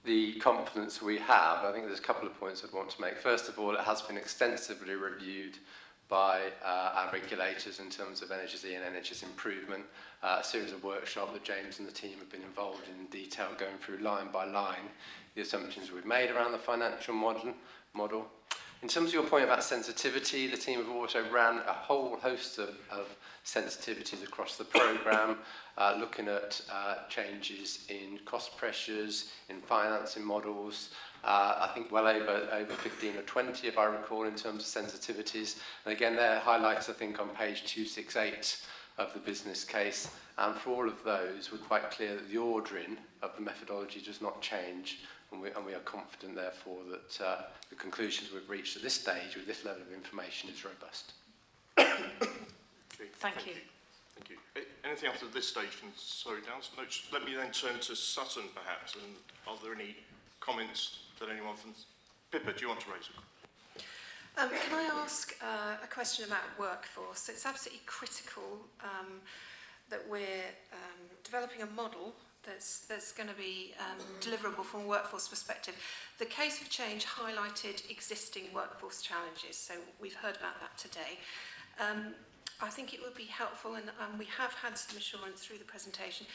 H: the confidence we have, I think there's a couple of points I'd want to make. First of all, it has been extensively reviewed by our regulators in terms of energy and NHS improvement, a series of workshops that James and the team have been involved in detail, going through line by line the assumptions we've made around the financial model. In terms of your point about sensitivity, the team have also ran a whole host of sensitivities across the programme, looking at changes in cost pressures, in financing models, I think well over 15 or 20, if I recall, in terms of sensitivities. And again, they're highlighted, I think, on page 268 of the business case. And for all of those, we're quite clear that the ordering of the methodology does not change. And we are confident, therefore, that the conclusions we've reached at this stage with this level of information is robust.
B: Okay,
F: Thank you.
B: Thank you. Anything else at this stage from Surrey Downs? No, let me then turn to Sutton, perhaps. And are there any comments that anyone from... Pippa, do you want to raise it?
Q: Can I ask a question about workforce? It's absolutely critical that we're developing a model that's going to be deliverable from a workforce perspective. The Case for Change highlighted existing workforce challenges, so we've heard about that today. I think it would be helpful, and we have had some assurance through the presentation,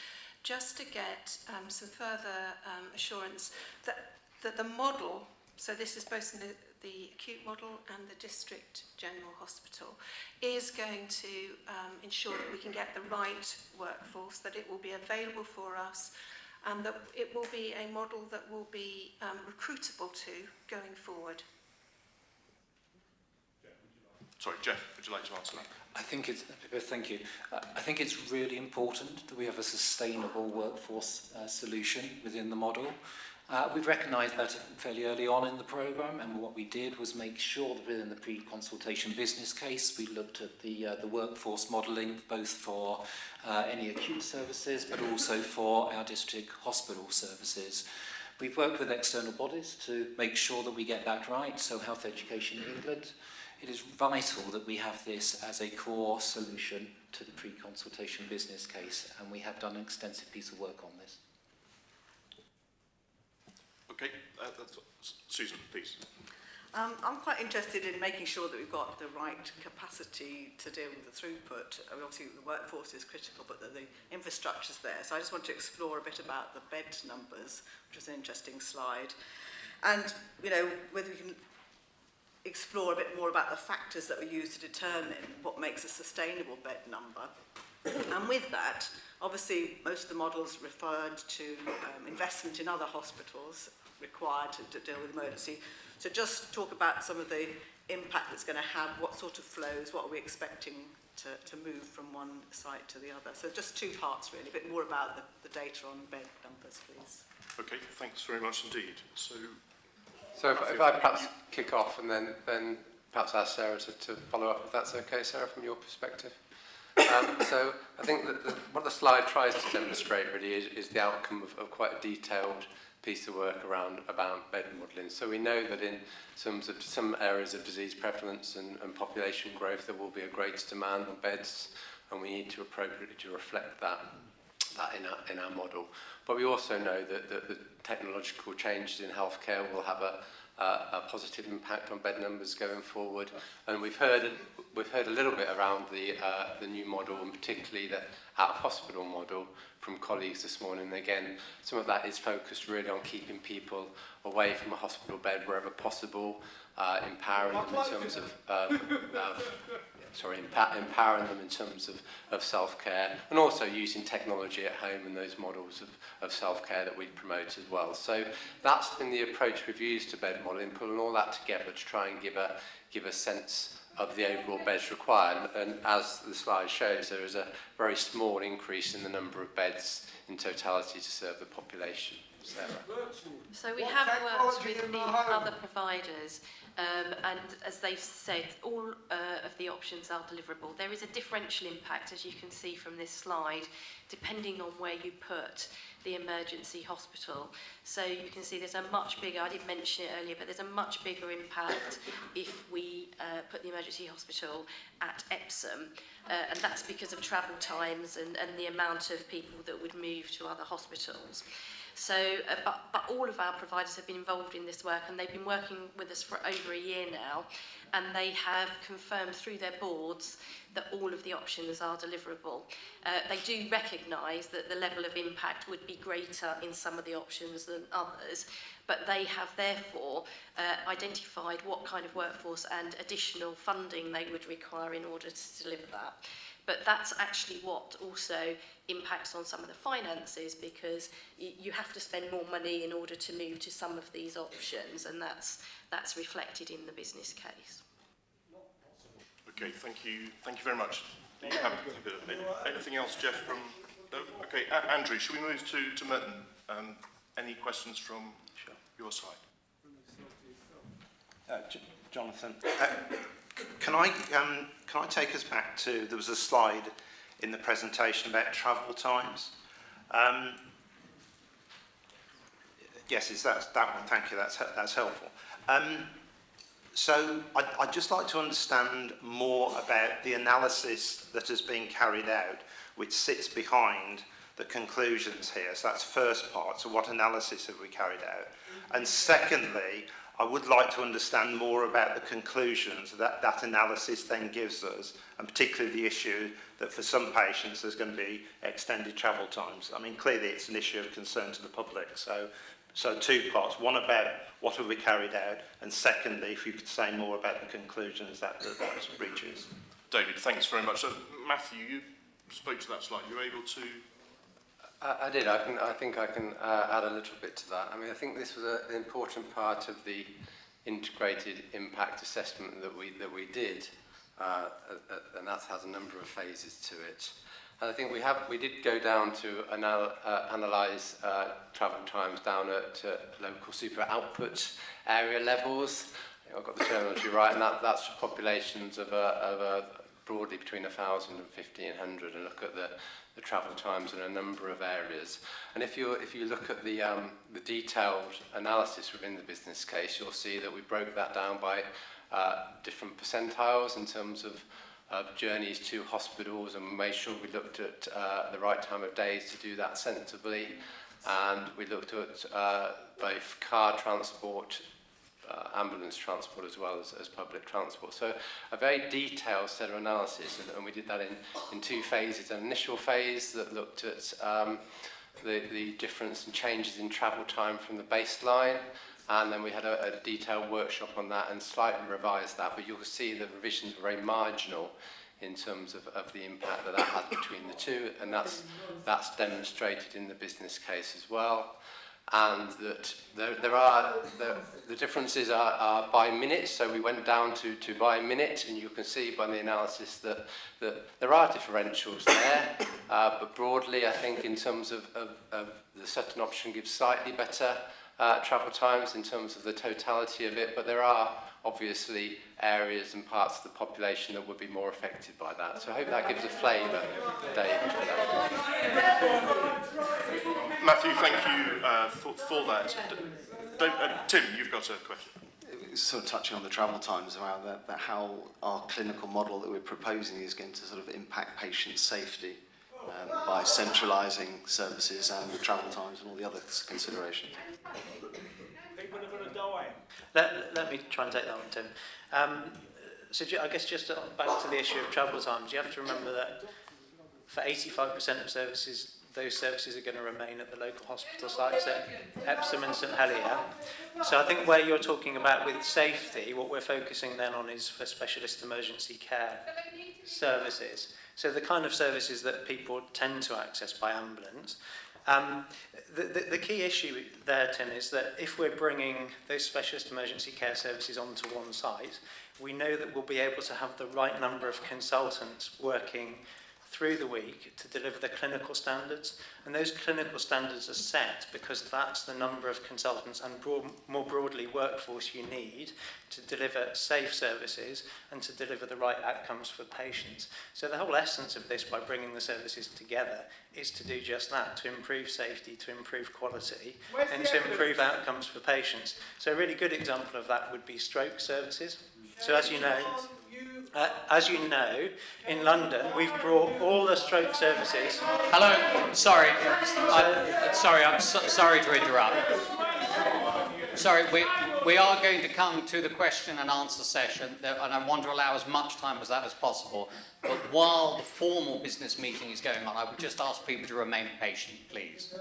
Q: just to get some further assurance that the model, so this is both in the acute model and the district general hospital, is going to ensure that we can get the right workforce, that it will be available for us, and that it will be a model that will be recruitable to going forward.
B: Sorry, Jeff, would you like to answer that?
P: I think it's, thank you. I think it's really important that we have a sustainable workforce solution within the model. We've recognised that fairly early on in the programme, and what we did was make sure that within the pre-consultation business case we looked at the workforce modelling both for any acute services but also for our district hospital services. We've worked with external bodies to make sure that we get that right, so Health Education England. It is vital that we have this as a core solution to the pre-consultation business case, and we have done an extensive piece of work on this.
B: Okay, Susan, please.
R: I'm quite interested in making sure that we've got the right capacity to deal with the throughput. I mean, obviously, the workforce is critical, but the infrastructure's there. So I just want to explore a bit about the bed numbers, which was an interesting slide. And, you know, whether we can explore a bit more about the factors that we use to determine what makes a sustainable bed number. And with that, obviously, most of the models referred to investment in other hospitals required to deal with emergency. So just talk about some of the impact it's going to have, what sort of flows, what are we expecting to move from one site to the other. So just two parts, really, a bit more about the data on bed numbers, please.
B: Okay, thanks very much indeed.
H: So if I perhaps kick off and then perhaps ask Sarah to follow up, if that's okay, Sarah, from your perspective. So I think that what the slide tries to demonstrate really is the outcome of quite a detailed piece of work about bed modelling. So we know that in terms of some areas of disease prevalence and population growth, there will be a greater demand on beds, and we need to appropriately reflect that in our model. But we also know that the technological changes in healthcare will have a positive impact on bed numbers going forward. And we've heard a little bit around the new model, and particularly the out-of-hospital model from colleagues this morning. And again, some of that is focused really on keeping people away from a hospital bed wherever possible, empowering them in terms of empowering them in terms of self-care, and also using technology at home and those models of self-care that we promote as well. So that's been the approach we've used to bed modelling, pulling all that together to try and give a sense of the overall beds required. And as the slide shows, there is a very small increase in the number of beds in totality to serve the population. Sarah.
J: So we have worked with the other providers, and as they've said, all of the options are deliverable. There is a differential impact, as you can see from this slide, depending on where you put the emergency hospital. So you can see there's a much bigger, I didn't mention it earlier, but there's a much bigger impact if we put the emergency hospital at Epsom. And that's because of travel times and the amount of people that would move to other hospitals. So, but all of our providers have been involved in this work, and they've been working with us for over a year now, and they have confirmed through their boards that all of the options are deliverable. They do recognise that the level of impact would be greater in some of the options than others, but they have therefore identified what kind of workforce and additional funding they would require in order to deliver that. But that's actually what also impacts on some of the finances, because you have to spend more money in order to move to some of these options, and that's reflected in the business case.
B: Okay, thank you very much. Anything else, Jeff? From no? Okay, Andrew, should we move to Merton? Any questions from your side?
M: Jonathan, can I take us back to, there was a slide in the presentation about travel times. Yes, is that one? Thank you. That's helpful. So I'd just like to understand more about the analysis that has been carried out, which sits behind the conclusions here. So that's first part. So what analysis have we carried out? And secondly, I would like to understand more about the conclusions that analysis then gives us, and particularly the issue that for some patients there's going to be extended travel times. I mean, clearly it's an issue of concern to the public. So two parts. One about what have we carried out, and secondly, if you could say more about the conclusions that reaches.
B: David, thanks very much. Matthew, you spoke to that slide. You were able to...
H: I did. I think I can add a little bit to that. I mean, I think this was an important part of the integrated impact assessment that we did, and that has a number of phases to it. And I think we did go down to analyse travel times down at local super output area levels. I think I've got the terminology right, and that's for populations of broadly between 1,000 and 1,500, and look at the travel times in a number of areas. And if you look at the detailed analysis within the business case, you'll see that we broke that down by different percentiles in terms of journeys to hospitals, and we made sure we looked at the right time of days to do that sensibly, and we looked at both car transport, ambulance transport, as well as public transport. So a very detailed set of analysis, and we did that in two phases. An initial phase that looked at the difference in changes in travel time from the baseline, and then we had a detailed workshop on that and slightly revised that, but you'll see the revisions were very marginal in terms of the impact that had between the two, and that's demonstrated in the business case as well. And that the differences are by minute, so we went down to by minute, and you can see by the analysis that there are differentials there, but broadly I think in terms of the Sutton option gives slightly better travel times in terms of the totality of it, but there are obviously areas and parts of the population that would be more affected by that. So I hope that gives a flavour, David, for that.
B: Matthew, thank you for that. Tim, you've got a question.
K: Sort of touching on the travel times around that how our clinical model that we're proposing is going to sort of impact patient safety by centralising services and the travel times and all the other considerations.
L: People are going to die. Let me try and take that one, Tim. So I guess just back to the issue of travel times, you have to remember that for 85% of services, those services are going to remain at the local hospital sites at Epsom and St Helier. So I think where you're talking about with safety, what we're focusing then on is for specialist emergency care services. So the kind of services that people tend to access by ambulance. The key issue there, Tim, is that if we're bringing those specialist emergency care services onto one site, we know that we'll be able to have the right number of consultants working through the week to deliver the clinical standards, and those clinical standards are set because that's the number of consultants and more broadly workforce you need to deliver safe services and to deliver the right outcomes for patients. So the whole essence of this, by bringing the services together, is to do just that, to improve safety, to improve quality, and to improve outcomes for patients. So a really good example of that would be stroke services. So as you know, in London, we've brought all the stroke services.
A: Hello, sorry. I'm sorry to interrupt. Sorry, we are going to come to the question and answer session, and I want to allow as much time as that as possible. But while the formal business meeting is going on, I would just ask people to remain patient, please.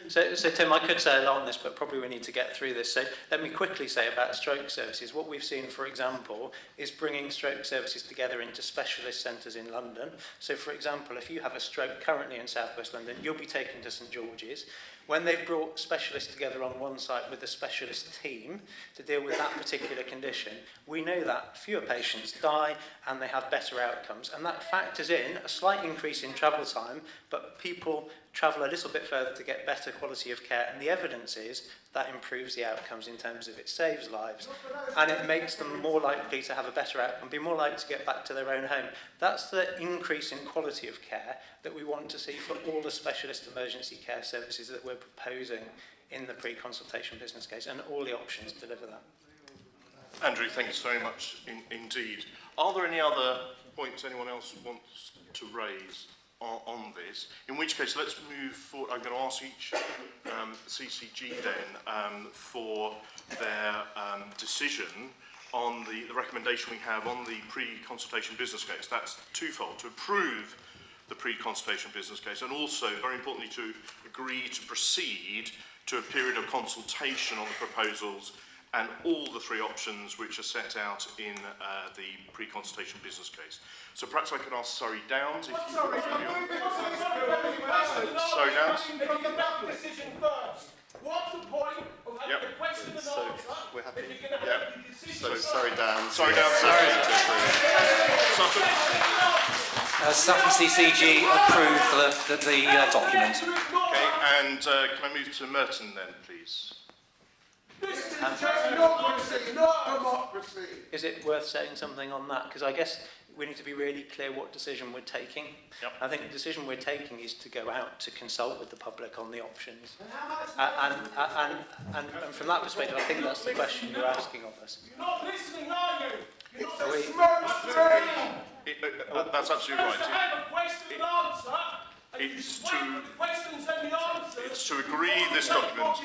L: So Tim, I could say a lot on this, but probably we need to get through this. So let me quickly say about stroke services. What we've seen, for example, is bringing stroke services together into specialist centres in London. So, for example, if you have a stroke currently in South West London, you'll be taken to St George's. When they've brought specialists together on one site with a specialist team to deal with that particular condition, we know that fewer patients die and they have better outcomes. And that factors in a slight increase in travel time, but people travel a little bit further to get better quality of care. And the evidence is that improves the outcomes in terms of it saves lives. And it makes them more likely to have a better outcome, be more likely to get back to their own home. That's the increase in quality of care that we want to see for all the specialist emergency care services that we're proposing in the pre-consultation business case, and all the options deliver that.
B: Andrew, thanks very much indeed. Are there any other points anyone else wants to raise on this? In which case, let's move forward. I'm going to ask each CCG then for their decision on the recommendation we have on the pre-consultation business case. That's twofold: to approve the pre-consultation business case, and also, very importantly, to agree to proceed to a period of consultation on the proposals and all the three options which are set out in the pre-consultation business case. So perhaps I could ask Surrey Downs if you... Surrey Downs?
V: What's the point of having a question and answer?
C: We're happy.
V: If you're going to have the decision?
C: So Surrey Downs.
B: Surrey Downs. Sutton.
P: Sutton CCG approve the document.
B: Okay, and can I move to Merton then, please?
V: This is technocracy, not democracy.
L: Is it worth saying something on that? Because I guess we need to be really clear what decision we're taking.
B: Yep.
L: I think the decision we're taking is to go out to consult with the public on the options. And from that perspective, I think that's the question you're asking of us.
V: You're not listening, are you? You're not
L: Are we-
V: listening.
B: That's absolutely right.
V: To have a question and answer, and you
B: It's
V: explain
B: to-
V: the questions and the answers.
B: It's to agree this document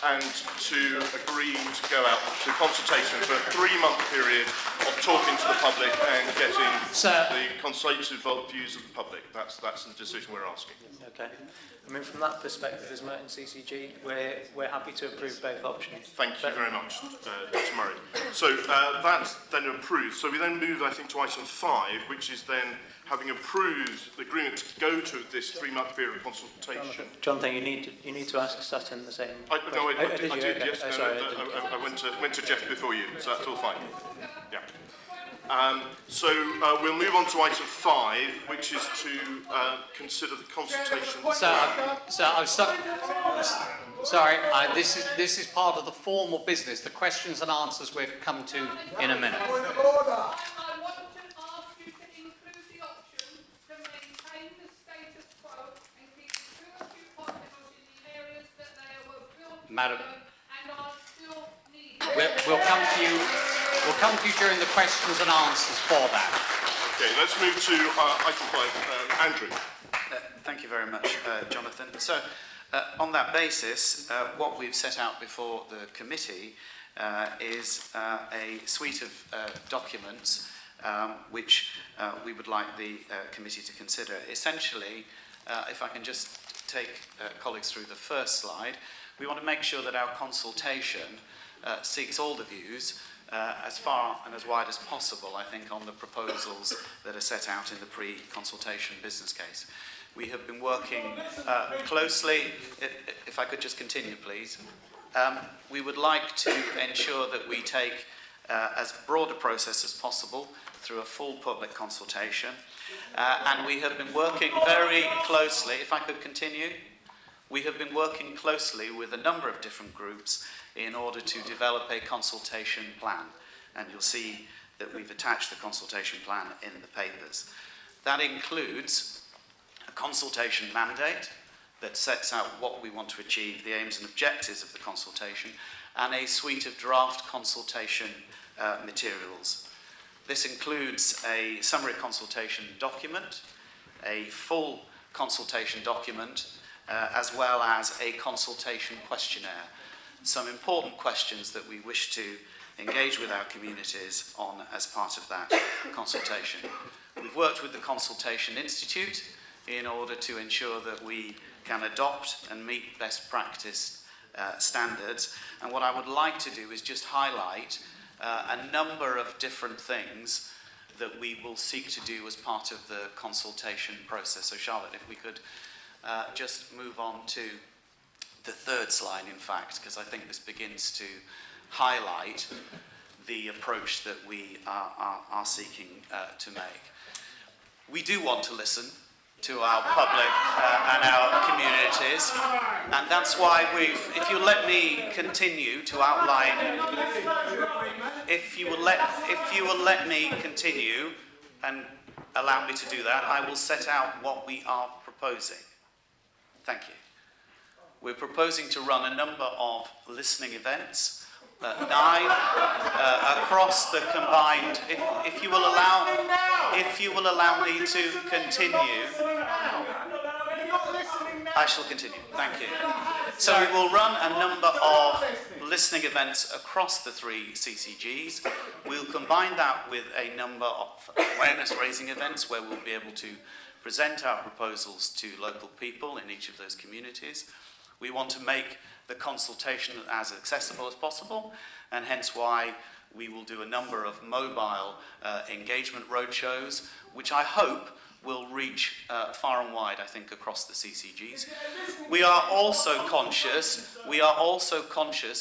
B: and to agree to go out to consultation for a 3-month period of talking to the public and getting the consultative views of the public. That's the decision we're asking.
L: Okay. I mean, from that perspective, as Merton CCG, we're happy to approve both options.
B: Thank you very much, Dr. Murray. So that's then approved. So we then move, I think, to item 5, which is then having approved the agreement to go to this 3-month period of consultation.
L: Jonathan, you need to ask Sutton the same.
B: I
L: Did you?
B: did,
L: Okay.
B: yes.
L: Oh,
B: No,
L: sorry,
B: no,
L: I didn't.
B: I went to Jeff before you, so that's all fine. Yeah. So we'll move on to item 5, which is to consider the consultation.
A: Sorry, this is part of the formal business. The questions and answers we've come to in a minute. Madam, we'll come to you. We'll come to you during the questions and answers for that.
B: Okay, let's move to item 5. Andrew.
I: Thank you very much, Jonathan. So, on that basis, what we've set out before the committee is a suite of documents which we would like the committee to consider. Essentially, if I can just take colleagues through the first slide, we want to make sure that our consultation seeks all the views as far and as wide as possible, I think, on the proposals that are set out in the pre-consultation business case. We have been working closely, if I could just continue, please. We would like to ensure that we take as broad a process as possible through a full public consultation. And we have been working very closely, if I could continue, we have been working closely with a number of different groups in order to develop a consultation plan. And you'll see that we've attached the consultation plan in the papers. That includes a consultation mandate that sets out what we want to achieve, the aims and objectives of the consultation, and a suite of draft consultation materials. This includes a summary consultation document, a full consultation document, as well as a consultation questionnaire. some important questions that we wish to engage with our communities on as part of that consultation. We've worked with the Consultation Institute in order to ensure that we can adopt and meet best practice standards. And what I would like to do is just highlight a number of different things that we will seek to do as part of the consultation process. So Charlotte, if we could just move on to the third slide, in fact, because I think this begins to highlight the approach that we are seeking to make. We do want to listen to our public and our communities, and that's why if you let me continue to outline, if you will let me continue and allow me to do that, I will set out what we are proposing. Thank you. We're proposing to run a number of listening events, 9 across the combined. If you will allow me to continue, I shall continue. Thank you. So we will run a number of listening events across the 3 CCGs. We'll combine that with a number of awareness-raising events where we'll be able to present our proposals to local people in each of those communities. We want to make the consultation as accessible as possible, and hence why we will do a number of mobile engagement roadshows, which I hope will reach far and wide, I think, across the CCGs. We are also conscious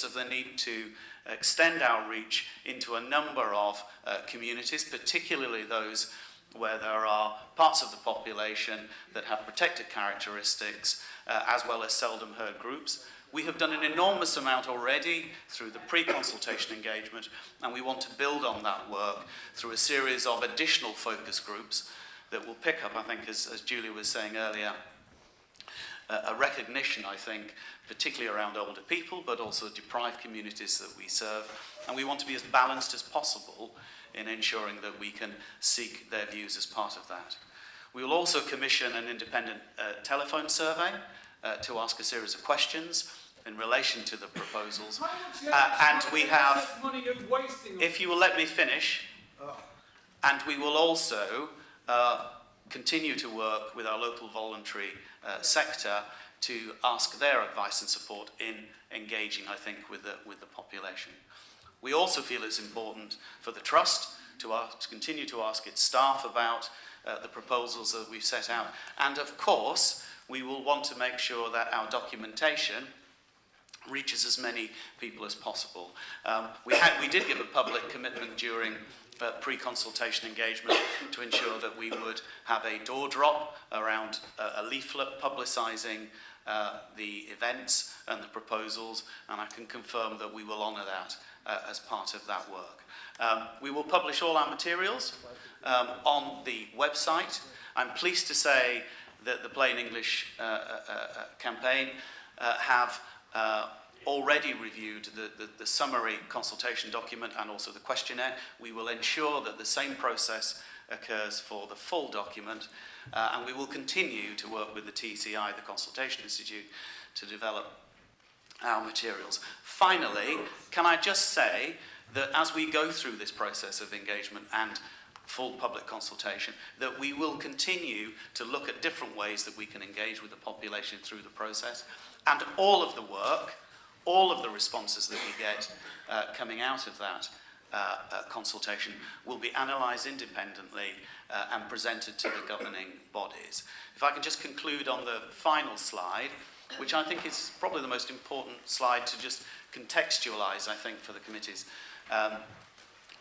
I: of the need to extend our reach into a number of communities, particularly those where there are parts of the population that have protected characteristics, as well as seldom heard groups. We have done an enormous amount already through the pre-consultation engagement, and we want to build on that work through a series of additional focus groups that will pick up, I think, as Julia was saying earlier, a recognition, I think, particularly around older people, but also deprived communities that we serve. And we want to be as balanced as possible in ensuring that we can seek their views as part of that. We will also commission an independent telephone survey to ask a series of questions in relation to the proposals. And we have, if you will let me finish, and we will also continue to work with our local voluntary sector to ask their advice and support in engaging, I think, with the population. We also feel it's important for the Trust to continue to ask its staff about the proposals that we've set out. And of course, we will want to make sure that our documentation reaches as many people as possible. We did give a public commitment during pre-consultation engagement to ensure that we would have a door drop around a leaflet publicising the events and the proposals, and I can confirm that we will honour that as part of that work. We will publish all our materials on the website. I'm pleased to say that the Plain English campaign have already reviewed the summary consultation document and also the questionnaire. We will ensure that the same process occurs for the full document, and we will continue to work with the TCI, the Consultation Institute, to develop our materials. Finally, can I just say that as we go through this process of engagement and full public consultation, that we will continue to look at different ways that we can engage with the population through the process, and all of the work, all of the responses that we get coming out of that consultation will be analysed independently and presented to the governing bodies. If I can just conclude on the final slide, which I think is probably the most important slide to just contextualise, I think, for the committees,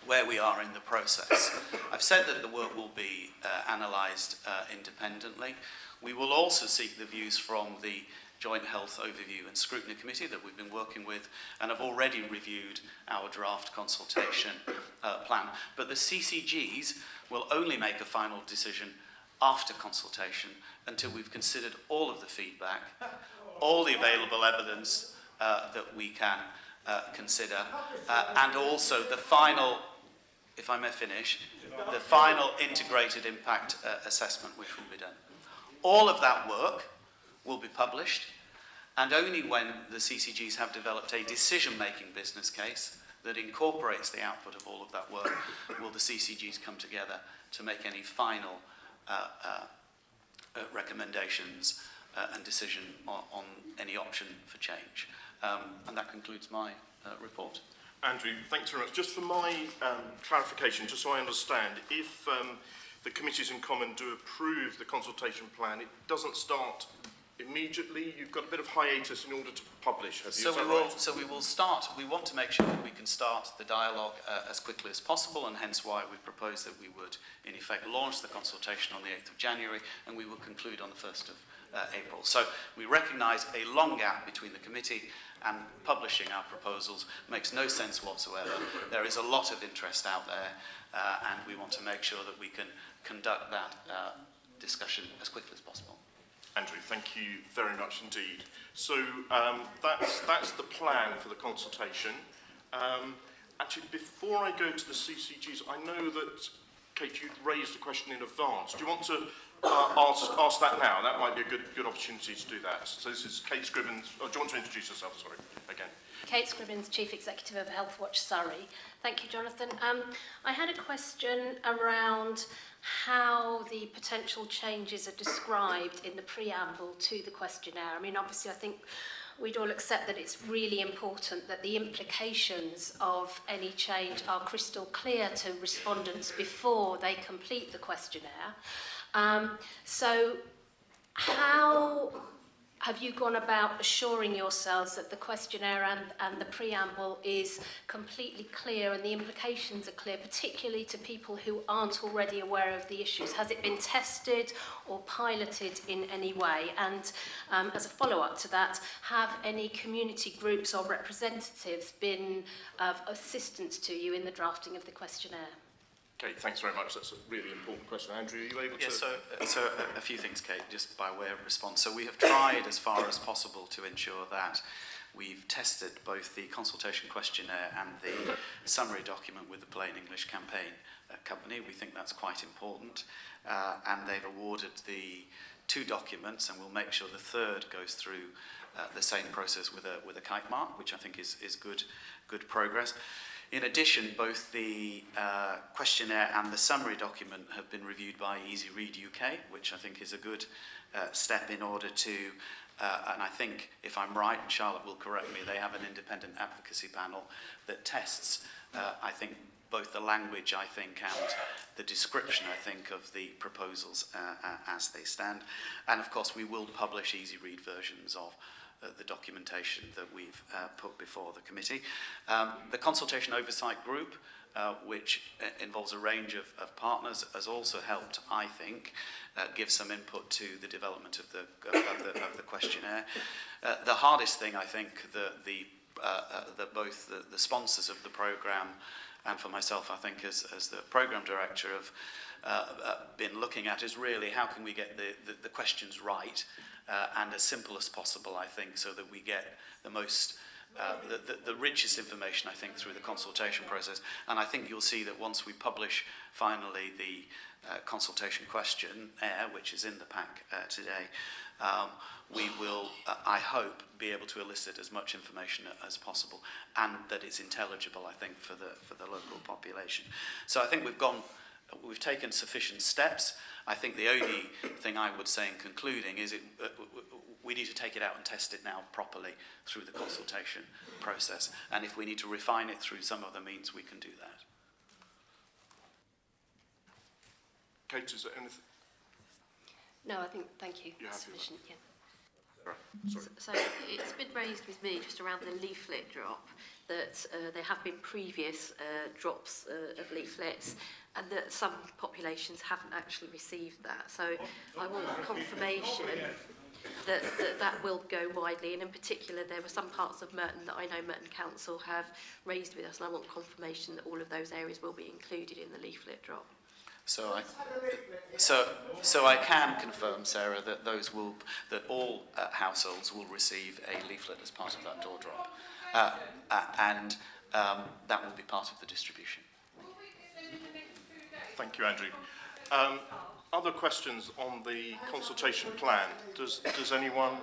I: where we are in the process. I've said that the work will be analysed independently. We will also seek the views from the Joint Health Overview and Scrutiny Committee that we've been working with and have already reviewed our draft consultation plan. But the CCGs will only make a final decision after consultation until we've considered all of the feedback, all the available evidence that we can consider, and also the final, if I may finish, the final integrated impact assessment which will be done. All of that work will be published, And only when the CCGs have developed a decision-making business case that incorporates the output of all of that work will the CCGs come together to make any final recommendations and decision on any option for change. And that concludes my report.
B: Andrew, thanks very much. Just for my clarification, just so I understand, if the committees in common do approve the consultation plan, it doesn't start immediately? You've got a bit of hiatus in order to publish, have you?
I: So we will start. We want to make sure that we can start the dialogue as quickly as possible, and hence why we proposed that we would, in effect, launch the consultation on the 8th of January, and we will conclude on the 1st of April. So we recognise a long gap between the committee and publishing our proposals makes no sense whatsoever. There is a lot of interest out there, and we want to make sure that we can conduct that discussion as quickly as possible.
B: Andrew, thank you very much indeed. So that's the plan for the consultation. Actually, before I go to the CCGs, I know that, Kate, you'd raised a question in advance. Do you want to ask that now? That might be a good opportunity to do that. So this is Kate Scribbins. Oh, do you want to introduce yourself? Sorry, again.
D: Kate Scribbins, Chief Executive of Healthwatch Surrey. Thank you, Jonathan. I had a question around how the potential changes are described in the preamble to the questionnaire. I mean, obviously, I think we'd all accept that it's really important that the implications of any change are crystal clear to respondents before they complete the questionnaire. So how have you gone about assuring yourselves that the questionnaire and the preamble is completely clear and the implications are clear, particularly to people who aren't already aware of the issues? Has it been tested or piloted in any way? And as a follow-up to that, have any community groups or representatives been of assistance to you in the drafting of the questionnaire?
B: Kate, thanks very much. That's a really important question. Andrew, are you able to...
I: Yes, so a few things, Kate, just by way of response. So we have tried as far as possible to ensure that we've tested both the consultation questionnaire and the summary document with the Plain English Campaign company. We think that's quite important. And they've awarded the 2 documents, and we'll make sure the third goes through the same process with a kite mark, which I think is good progress. In addition, both the questionnaire and the summary document have been reviewed by Easy Read UK, which I think is a good step in order to, and I think, if I'm right, and Charlotte will correct me, they have an independent advocacy panel that tests, I think, both the language, I think, and the description, I think, of the proposals as they stand. And, of course, we will publish Easy Read versions of the documentation that we've put before the committee. The Consultation Oversight Group, which involves a range of partners, has also helped, I think, give some input to the development of the questionnaire. The hardest thing, I think, that both the sponsors of the programme and for myself, I think, as the programme director, have been looking at is really how can we get the questions right and as simple as possible, I think, so that we get the most, the richest information, I think, through the consultation process. And I think you'll see that once we publish finally the consultation questionnaire, which is in the pack today, we will, I hope, be able to elicit as much information as possible, and that it's intelligible, I think, for the local population. So I think we've taken sufficient steps. I think the only thing I would say in concluding is we need to take it out and test it now properly through the consultation process. And if we need to refine it through some other means, we can do that.
B: Kate, is there anything?
J: No, I think, thank you.
B: You're happy
J: Sufficient, yeah.
B: Sorry.
J: So it's been raised with me just around the leaflet drop that there have been previous drops of leaflets and that some populations haven't actually received that. So I want confirmation that will go widely, and in particular there were some parts of Merton that I know Merton Council have raised with us, and I want confirmation that all of those areas will be included in the leaflet drop.
I: So I can confirm, Sarah, that all households will receive a leaflet as part of that door drop, and that will be part of the distribution.
B: Thank you, Andrew. Other questions on the consultation plan? Does anyone?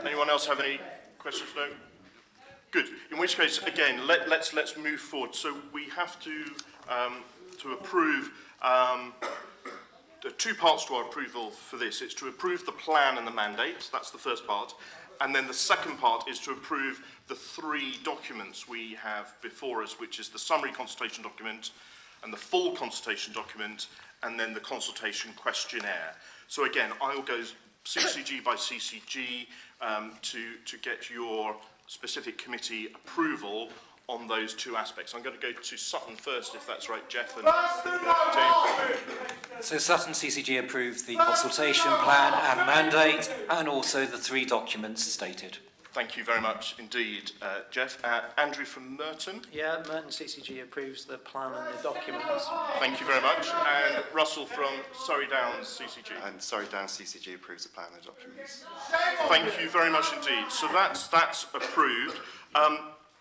B: Anyone else have any questions? No? Good. In which case, again, let's move forward. So we have to approve. There are two parts to our approval for this. It's to approve the plan and the mandate. That's the first part. And then the second part is to approve the three documents we have before us, which is the summary consultation document and the full consultation document, and then the consultation questionnaire. So again, I will go CCG by CCG to get your specific committee approval on those two aspects. I'm going to go to Sutton first, if that's right, Jeff. And
P: So Sutton CCG approved the consultation plan and mandate, and also the three documents stated.
B: Thank you very much indeed, Jeff. Andrew from Merton.
L: Yeah, Merton CCG approves the plan and the documents.
B: Thank you very much. And Russell from Surrey Downs CCG.
C: And Surrey Downs CCG approves the plan and the documents.
B: Thank you very much indeed. So that's approved.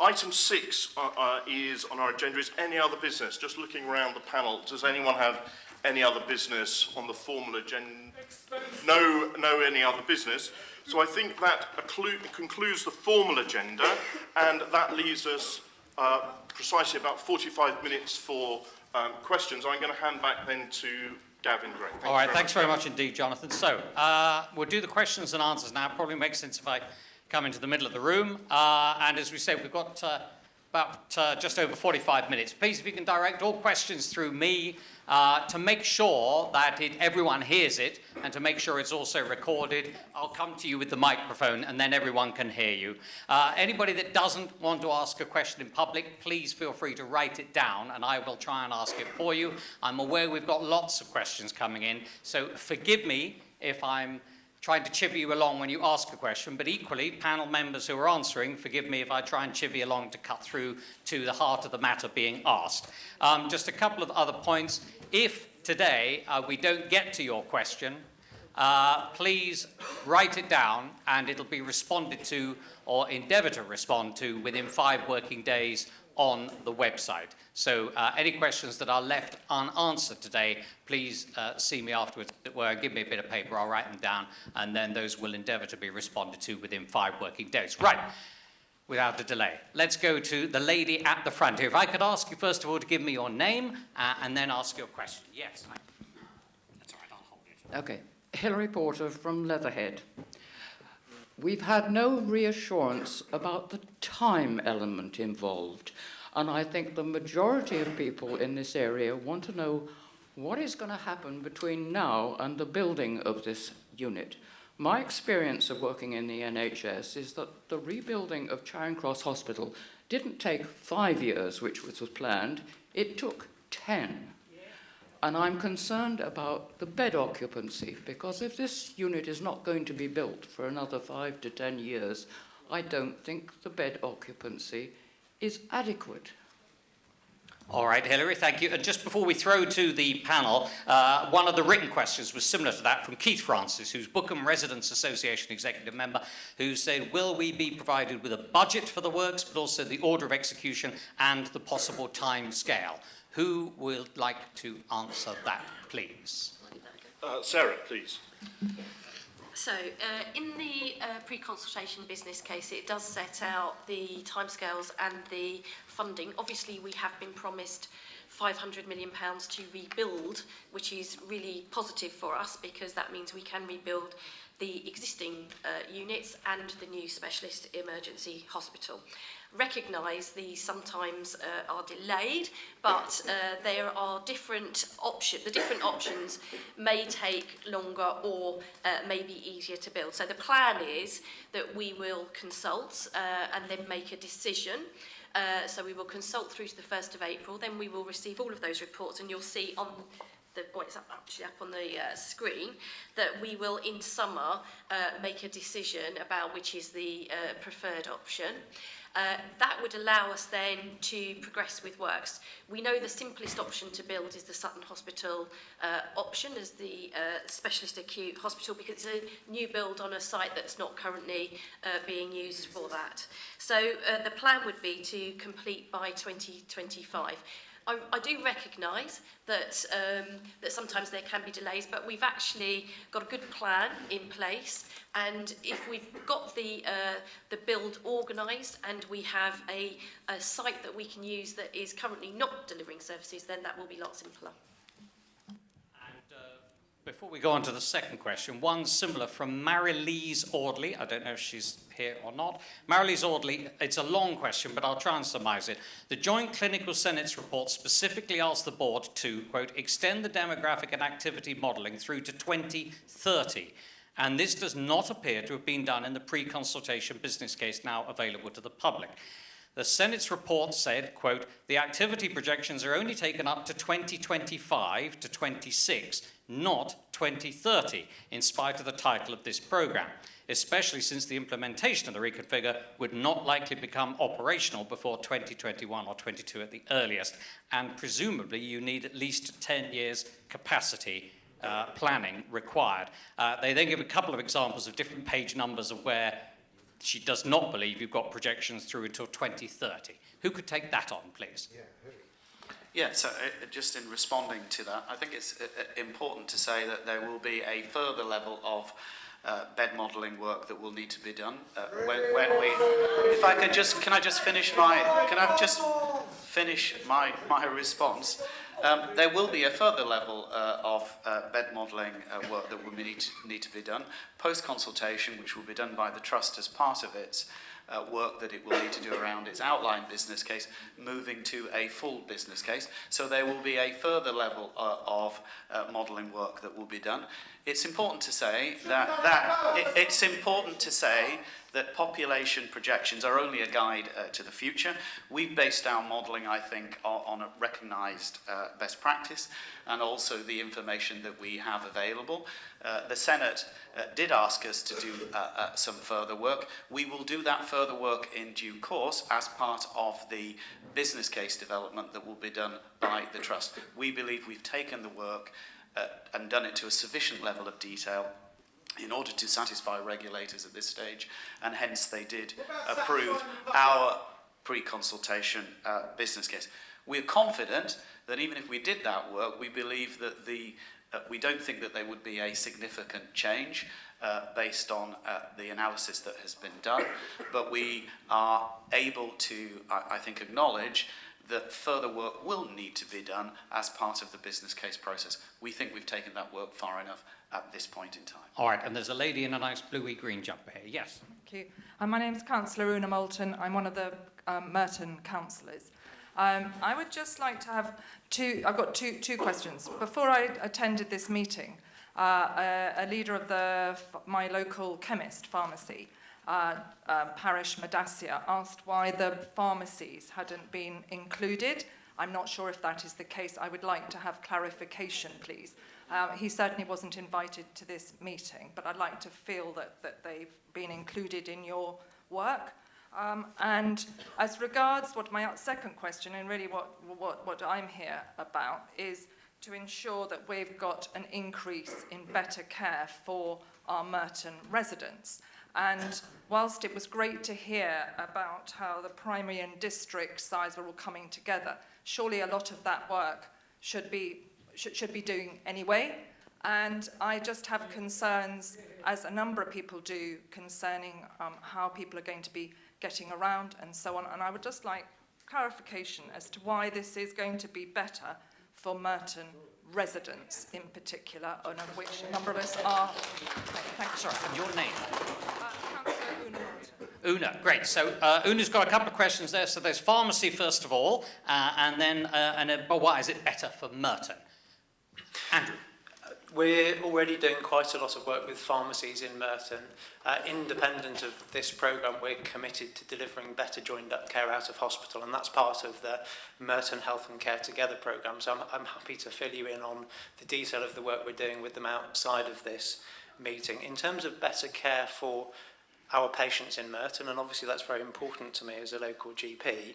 B: Item 6 is on our agenda is any other business. Just looking around the panel, does anyone have any other business on the formal agenda? No, any other business. So I think that concludes the formal agenda, and that leaves us precisely about 45 minutes for questions. I'm going to hand back then to Gavin Gray.
A: All right, thanks very much indeed, Jonathan. So we'll do the questions and answers now. Probably makes sense if I come into the middle of the room. And as we said, we've got about just over 45 minutes. Please, if you can direct all questions through me to make sure that everyone hears it and to make sure it's also recorded. I'll come to you with the microphone and then everyone can hear you. Anybody that doesn't want to ask a question in public, please feel free to write it down and I will try and ask it for you. I'm aware we've got lots of questions coming in, so forgive me if I'm trying to chivvy you along when you ask a question, but equally, panel members who are answering, forgive me if I try and chivvy along to cut through to the heart of the matter being asked. Just a couple of other points. If today we don't get to your question, please write it down and it'll be responded to or endeavour to respond to within 5 working days on the website. So any questions that are left unanswered today, please see me afterwards, give me a bit of paper, I'll write them down, and then those will endeavour to be responded to within 5 working days. Right, without a delay. Let's go to the lady at the front here. If I could ask you first of all to give me your name and then ask your question. Yes. That's all right, I'll hold it.
G: Okay. Hilary Porter from Leatherhead. We've had no reassurance about the time element involved, and I think the majority of people in this area want to know what is going to happen between now and the building of this unit. My experience of working in the NHS is that the rebuilding of Charing Cross Hospital didn't take 5 years, which was planned, it took 10. And I'm concerned about the bed occupancy, because if this unit is not going to be built for another 5 to 10 years, I don't think the bed occupancy is adequate.
A: All right, Hilary, thank you. And just before we throw to the panel, one of the written questions was similar to that from Keith Francis, who's Bookham Residents Association executive member, who said, will we be provided with a budget for the works, but also the order of execution and the possible time scale? Who would like to answer that, please?
B: Sarah, please.
D: So, in the pre-consultation business case, it does set out the timescales and the funding. Obviously, we have been promised £500 million to rebuild, which is really positive for us because that means we can rebuild the existing units and the new specialist emergency hospital. Recognise these sometimes are delayed, but there are different options. The different options may take longer or may be easier to build. So the plan is that we will consult and then make a decision. So we will consult through to the 1st of April, then we will receive all of those reports, and you'll see on it's actually up on the screen, that we will in summer make a decision about which is the preferred option. That would allow us then to progress with works. We know the simplest option to build is the Sutton Hospital option as the specialist acute hospital, because it's a new build on a site that's not currently being used for that. So the plan would be to complete by 2025.
J: I do recognise that that sometimes there can be delays, but we've actually got a good plan in place, and if we've got the build organised and we have a site that we can use that is currently not delivering services, then that will be a lot simpler.
A: Before we go on to the second question, one similar from Marilise Audley. I don't know if she's here or not. Marilise Audley, it's a long question, but I'll try and surmise it. The Joint Clinical Senate's report specifically asked the board to, quote, extend the demographic and activity modelling through to 2030. And this does not appear to have been done in the pre-consultation business case now available to the public. The Senate's report said, quote, the activity projections are only taken up to 2025 to 26, not 2030, in spite of the title of this programme, especially since the implementation of the reconfigure would not likely become operational before 2021 or 22 at the earliest, and presumably you need at least 10 years capacity planning required. They then give a couple of examples of different page numbers of where she does not believe you've got projections through until 2030. Who could take that on, please?
I: Yeah, so just in responding to that, I think it's important to say that there will be a further level of bed modelling work that will need to be done when we. If I could just, can I just finish my response? There will be a further level of bed modelling work that will need to be done post-consultation, which will be done by the Trust as part of its work that it will need to do around its outline business case, moving to a full business case. So there will be a further level of modelling work that will be done. It's important to say that population projections are only a guide to the future. We've based our modelling, I think, on a recognised best practice and also the information that we have available. The Senate did ask us to do some further work. We will do that further work in due course as part of the business case development that will be done by the Trust. We believe we've taken the work and done it to a sufficient level of detail in order to satisfy regulators at this stage, and hence they did approve our pre-consultation business case. We're confident that even if we did that work, we believe that we don't think that there would be a significant change based on the analysis that has been done, but we are able to, I think, acknowledge that further work will need to be done as part of the business case process. We think we've taken that work far enough at this point in time.
A: All right, and there's a lady in a nice bluey-green jumper here. Yes.
N: Thank you. My name's Councillor Una Moulton. I'm one of the Merton councillors. I would just like to have I've got two questions. Before I attended this meeting, a leader of my local chemist pharmacy, Parish Madassia, asked why the pharmacies hadn't been included. I'm not sure if that is the case. I would like to have clarification, please. He certainly wasn't invited to this meeting, but I'd like to feel that they've been included in your work. And as regards my second question, and really what I'm here about, is to ensure that we've got an increase in better care for our Merton residents. And whilst it was great to hear about how the primary and district sides were all coming together, surely a lot of that work should be doing anyway. And I just have concerns, as a number of people do, concerning how people are going to be getting around and so on. And I would just like clarification as to why this is going to be better for Merton residents in particular, and of which a number of us are. Thanks, sorry.
A: And your name?
N: Councillor Una Moulton.
A: Una, great. So Una's got a couple of questions there. So there's pharmacy first of all, and then but why is it better for Merton? Andrew.
L: We're already doing quite a lot of work with pharmacies in Merton. Independent of this programme, we're committed to delivering better joined-up care out of hospital, and that's part of the Merton Health and Care Together programme. So I'm happy to fill you in on the detail of the work we're doing with them outside of this meeting. In terms of better care for our patients in Merton, and obviously that's very important to me as a local GP.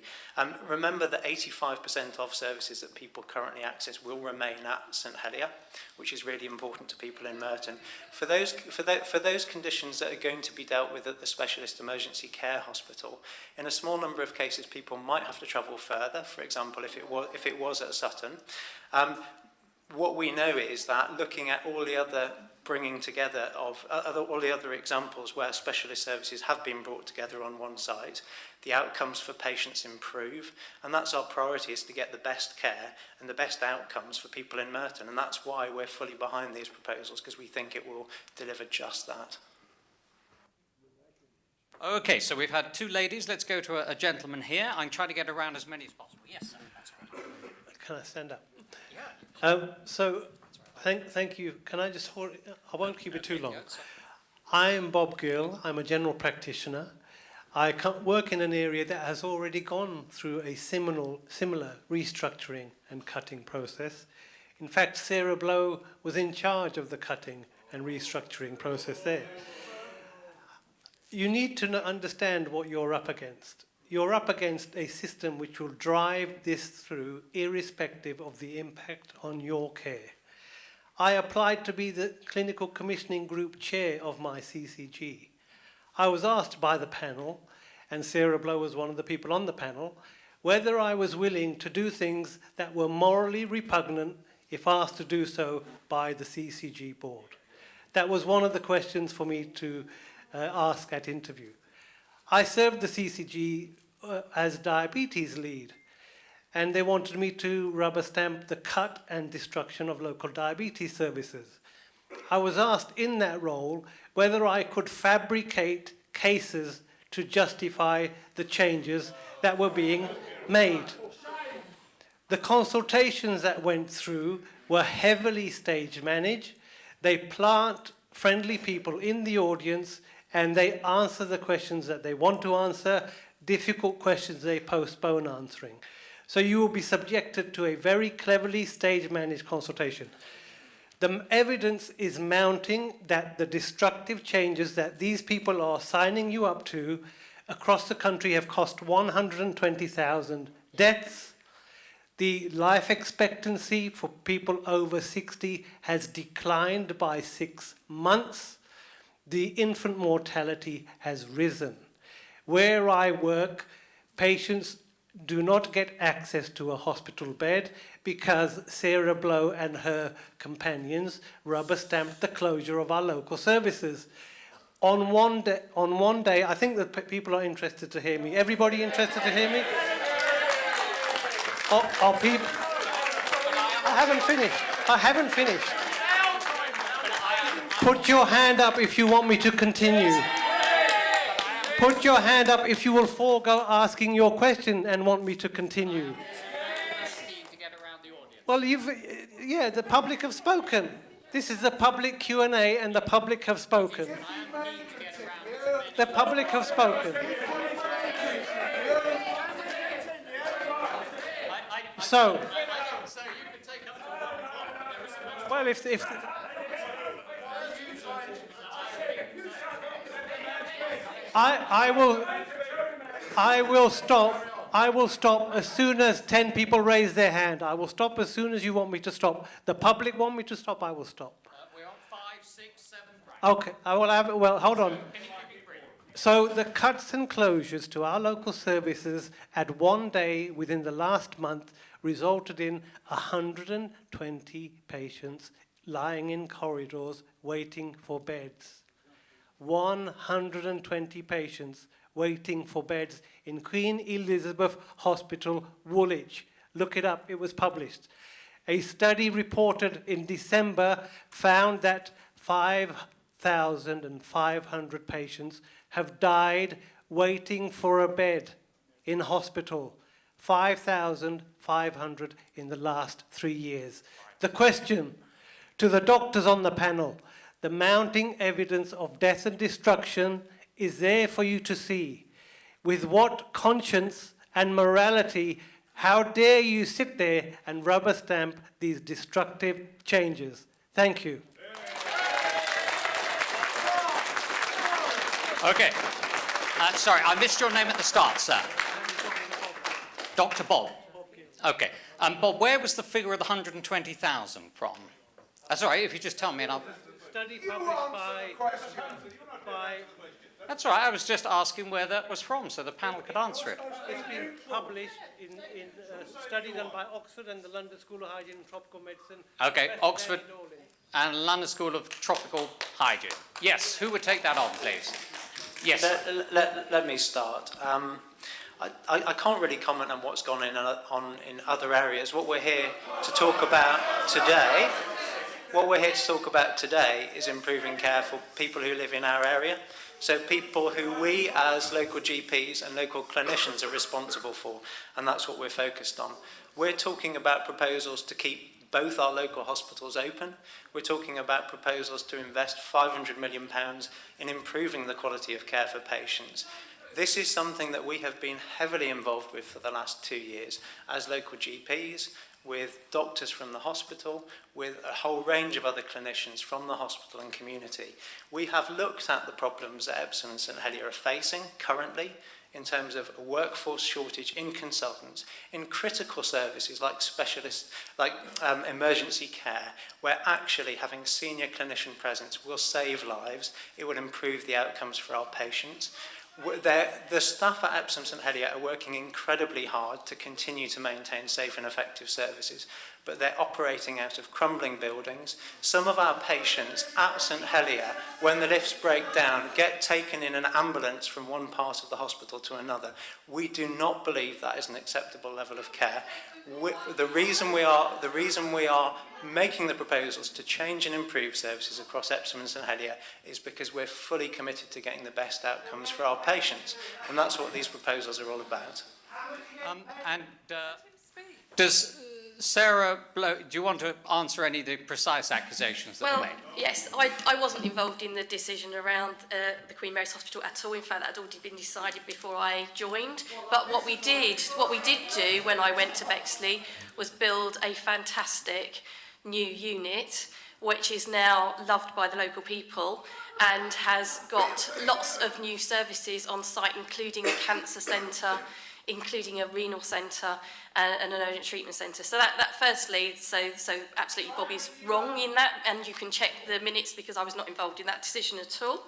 L: Remember that 85% of services that people currently access will remain at St Helier, which is really important to people in Merton. For those conditions that are going to be dealt with at the Specialist Emergency Care Hospital, in a small number of cases people might have to travel further, for example if it was at Sutton. What we know is that looking at all the other bringing together of all the other examples where specialist services have been brought together on one site, the outcomes for patients improve, and that's our priority, is to get the best care and the best outcomes for people in Merton, and that's why we're fully behind these proposals, because we think it will deliver just that.
A: Okay, so we've had two ladies. Let's go to a gentleman here. I'm trying to get around as many as possible. Yes, sir. That's right.
S: Can I stand up?
A: Yeah.
S: Thank you. Can I just hold it? I won't keep it too long. I am Bob Gill. I'm a general practitioner. I work in an area that has already gone through a similar restructuring and cutting process. In fact, Sarah Blow was in charge of the cutting and restructuring process there. You need to understand what you're up against. You're up against a system which will drive this through irrespective of the impact on your care. I applied to be the clinical commissioning group chair of my CCG. I was asked by the panel, and Sarah Blow was one of the people on the panel, whether I was willing to do things that were morally repugnant if asked to do so by the CCG board. That was one of the questions for me to ask at interview. I served the CCG as diabetes lead, and they wanted me to rubber stamp the cut and destruction of local diabetes services. I was asked in that role whether I could fabricate cases to justify the changes that were being made. The consultations that went through were heavily stage managed. They plant friendly people in the audience and they answer the questions that they want to answer. Difficult questions they postpone answering. So you will be subjected to a very cleverly stage-managed consultation. The evidence is mounting that the destructive changes that these people are signing you up to across the country have cost 120,000 deaths. The life expectancy for people over 60 has declined by 6 months. The infant mortality has risen. Where I work, patients do not get access to a hospital bed because Sarah Blow and her companions rubber stamped the closure of our local services. On one day, I think that people are interested to hear me. Everybody interested to hear me? Are people? I haven't finished. Put your hand up if you want me to continue. Put your hand up if you will forego asking your question and want me to continue. Well, the public have spoken. This is a public Q&A and the public have spoken. The public have spoken. So, well, if I will stop as soon as 10 people raise their hand. I will stop as soon as you want me to stop. The public want me to stop, I will stop.
A: We're on 5, 6, 7.
S: Okay, I will have, well, hold on. So the cuts and closures to our local services at one day within the last month resulted in 120 patients lying in corridors waiting for beds. 120 patients waiting for beds in Queen Elizabeth Hospital, Woolwich. Look it up, it was published. A study reported in December found that 5,500 patients have died waiting for a bed in hospital. 5,500 in the last 3 years. The question to the doctors on the panel, the mounting evidence of death and destruction is there for you to see. With what conscience and morality, how dare you sit there and rubber stamp these destructive changes? Thank you.
A: Okay. Sorry, I missed your name at the start, sir. Dr. Bob. Okay. Bob, where was the figure of the 120,000 from? That's all right, if you just tell me and I'll...
S: Study published by...
A: That's all right, I was just asking where that was from so the panel could answer it.
S: It's been published in a study done by Oxford and the London School of Hygiene and Tropical Medicine.
A: Okay, Oxford and London School of Tropical Hygiene. Yes, who would take that on, please? Yes.
L: Let me start. I can't really comment on what's gone on in other areas. What we're here to talk about today, is improving care for people who live in our area. So people who we as local GPs and local clinicians are responsible for, and that's what we're focused on. We're talking about proposals to keep both our local hospitals open. We're talking about proposals to invest £500 million in improving the quality of care for patients. This is something that we have been heavily involved with for the last 2 years as local GPs, with doctors from the hospital, with a whole range of other clinicians from the hospital and community. We have looked at the problems that Epsom and St Helier are facing currently in terms of a workforce shortage in consultants, in critical services like specialists, like emergency care, where actually having senior clinician presence will save lives, it will improve the outcomes for our patients. The staff at Epsom St Helier are working incredibly hard to continue to maintain safe and effective services, but they're operating out of crumbling buildings. Some of our patients at St Helier, when the lifts break down, get taken in an ambulance from one part of the hospital to another. We do not believe that is an acceptable level of care. The reason we are making the proposals to change and improve services across Epsom and St Helier is because we're fully committed to getting the best outcomes for our patients, and that's what these proposals are all about.
A: Does Sarah Blow, do you want to answer any of the precise accusations that were made?
J: Yes, I wasn't involved in the decision around the Queen Mary's Hospital at all. In fact, that had already been decided before I joined. But what we did do when I went to Bexley was build a fantastic new unit, which is now loved by the local people and has got lots of new services on site, including a cancer centre, including a renal centre and an urgent treatment centre. So that firstly, so absolutely Bobby's wrong in that, and you can check the minutes because I was not involved in that decision at all.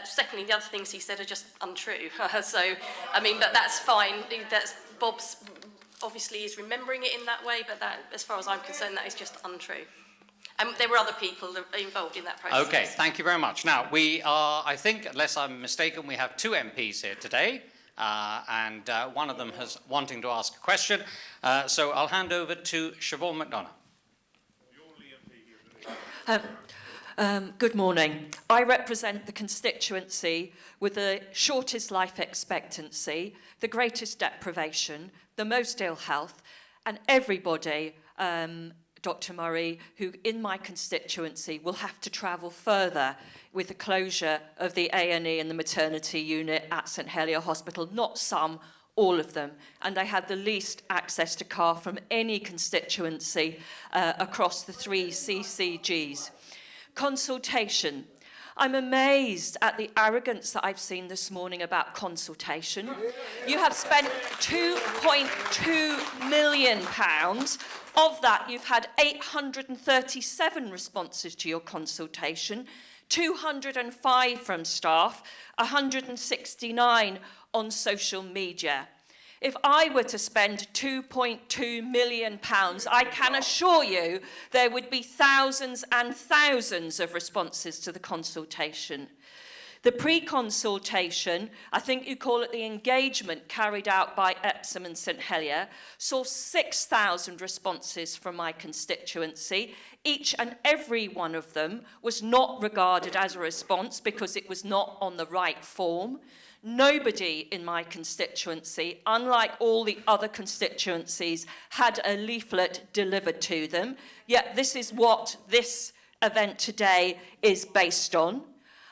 J: Secondly, the other things he said are just untrue. So, I mean, but that's fine. That's Bob's obviously is remembering it in that way, but that, as far as I'm concerned, that is just untrue. And there were other people involved in that process.
A: Okay, thank you very much. Now, we are, I think, unless I'm mistaken, we have 2 MPs here today. And one of them is wanting to ask a question. So I'll hand over to Siobhan McDonough.
T: Good morning. I represent the constituency with the shortest life expectancy, the greatest deprivation, the most ill health, and everybody, Dr. Murray, who in my constituency will have to travel further with the closure of the A&E and the maternity unit at St Helier Hospital, not some, all of them. And they had the least access to car from any constituency across the 3 CCGs. Consultation. I'm amazed at the arrogance that I've seen this morning about consultation. You have spent £2.2 million. Of that, you've had 837 responses to your consultation, 205 from staff, 169 on social media. If I were to spend £2.2 million, I can assure you there would be thousands and thousands of responses to the consultation. The pre-consultation, I think you call it the engagement carried out by Epsom and St Helier, saw 6,000 responses from my constituency. Each and every one of them was not regarded as a response because it was not on the right form. Nobody in my constituency, unlike all the other constituencies, had a leaflet delivered to them. Yet this is what this event today is based on.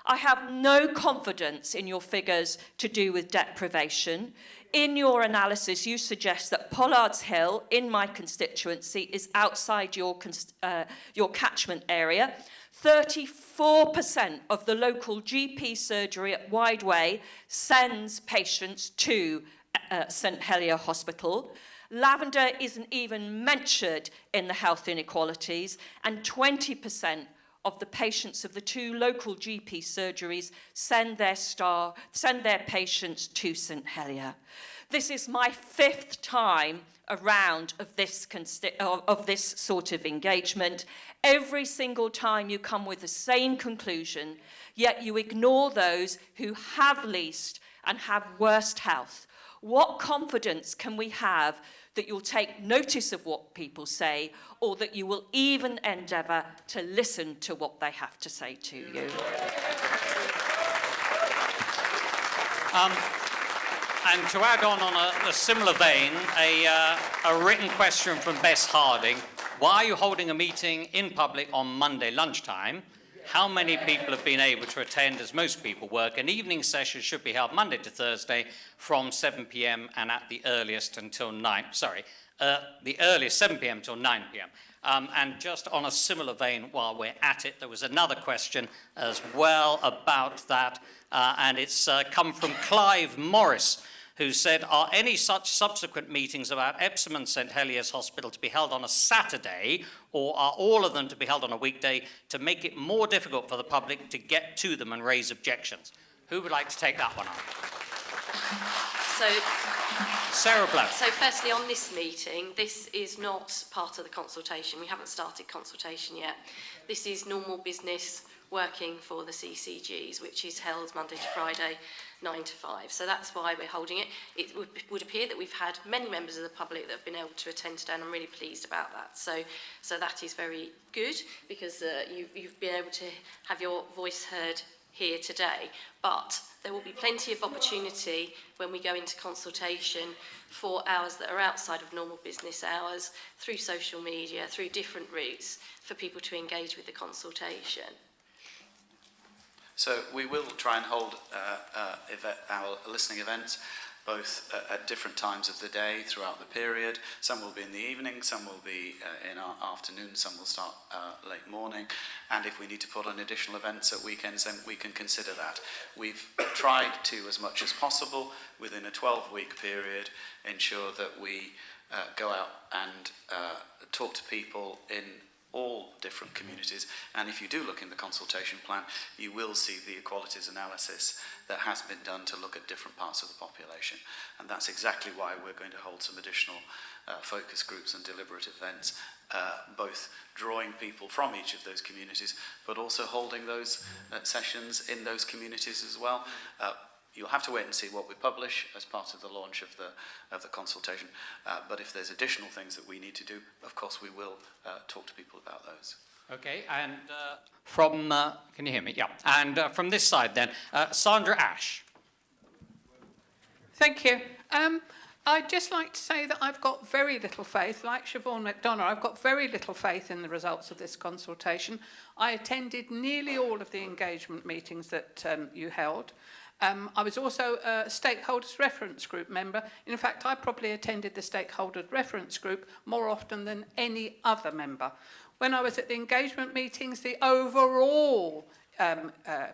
T: I have no confidence in your figures to do with deprivation. In your analysis, you suggest that Pollard's Hill, in my constituency, is outside your catchment area. 34% of the local GP surgery at Wideway sends patients to St Helier Hospital. Lavender isn't even mentioned in the health inequalities, and 20% of the patients of the 2 local GP surgeries send their patients to St Helier. This is my 5th time around of this sort of engagement. Every single time you come with the same conclusion, yet you ignore those who have least and have worst health. What confidence can we have that you'll take notice of what people say, or that you will even endeavour to listen to what they have to say to you?
A: And to add on a similar vein, a written question from Bess Harding. Why are you holding a meeting in public on Monday lunchtime? How many people have been able to attend, as most people work? An evening session should be held Monday to Thursday from 7 p.m. and at the earliest until 9, the earliest 7 p.m. till 9 p.m. And just on a similar vein, while we're at it, there was another question as well about that, and it's come from Clive Morris, who said, are any such subsequent meetings about Epsom and St Helier's Hospital to be held on a Saturday, or are all of them to be held on a weekday to make it more difficult for the public to get to them and raise objections? Who would like to take that one on? Sarah Blow.
J: So firstly, on this meeting, this is not part of the consultation. We haven't started consultation yet. This is normal business working for the CCGs, which is held Monday to Friday, 9 to 5. So that's why we're holding it. It would appear that we've had many members of the public that have been able to attend today, and I'm really pleased about that. So that is very good, because you've been able to have your voice heard here today. But there will be plenty of opportunity when we go into consultation for hours that are outside of normal business hours, through social media, through different routes, for people to engage with the consultation.
I: So we will try and hold our listening events both at different times of the day throughout the period. Some will be in the evening, some will be in our afternoon, some will start late morning. And if we need to put on additional events at weekends, then we can consider that. We've tried to, as much as possible, within a 12-week period, ensure that we go out and talk to people in all different communities, and if you do look in the consultation plan, you will see the equalities analysis that has been done to look at different parts of the population, and that's exactly why we're going to hold some additional focus groups and deliberative events, both drawing people from each of those communities, but also holding those sessions in those communities as well. You'll have to wait and see what we publish as part of the launch of the consultation. But if there's additional things that we need to do, of course we will talk to people about those.
A: Okay, and from, can you hear me? Yeah. And from this side then, Sandra Ash.
E: Thank you. I'd just like to say that I've got very little faith, like Siobhan McDonough, I've got very little faith in the results of this consultation. I attended nearly all of the engagement meetings that you held. I was also a stakeholders reference group member. In fact, I probably attended the stakeholders reference group more often than any other member. When I was at the engagement meetings, the overall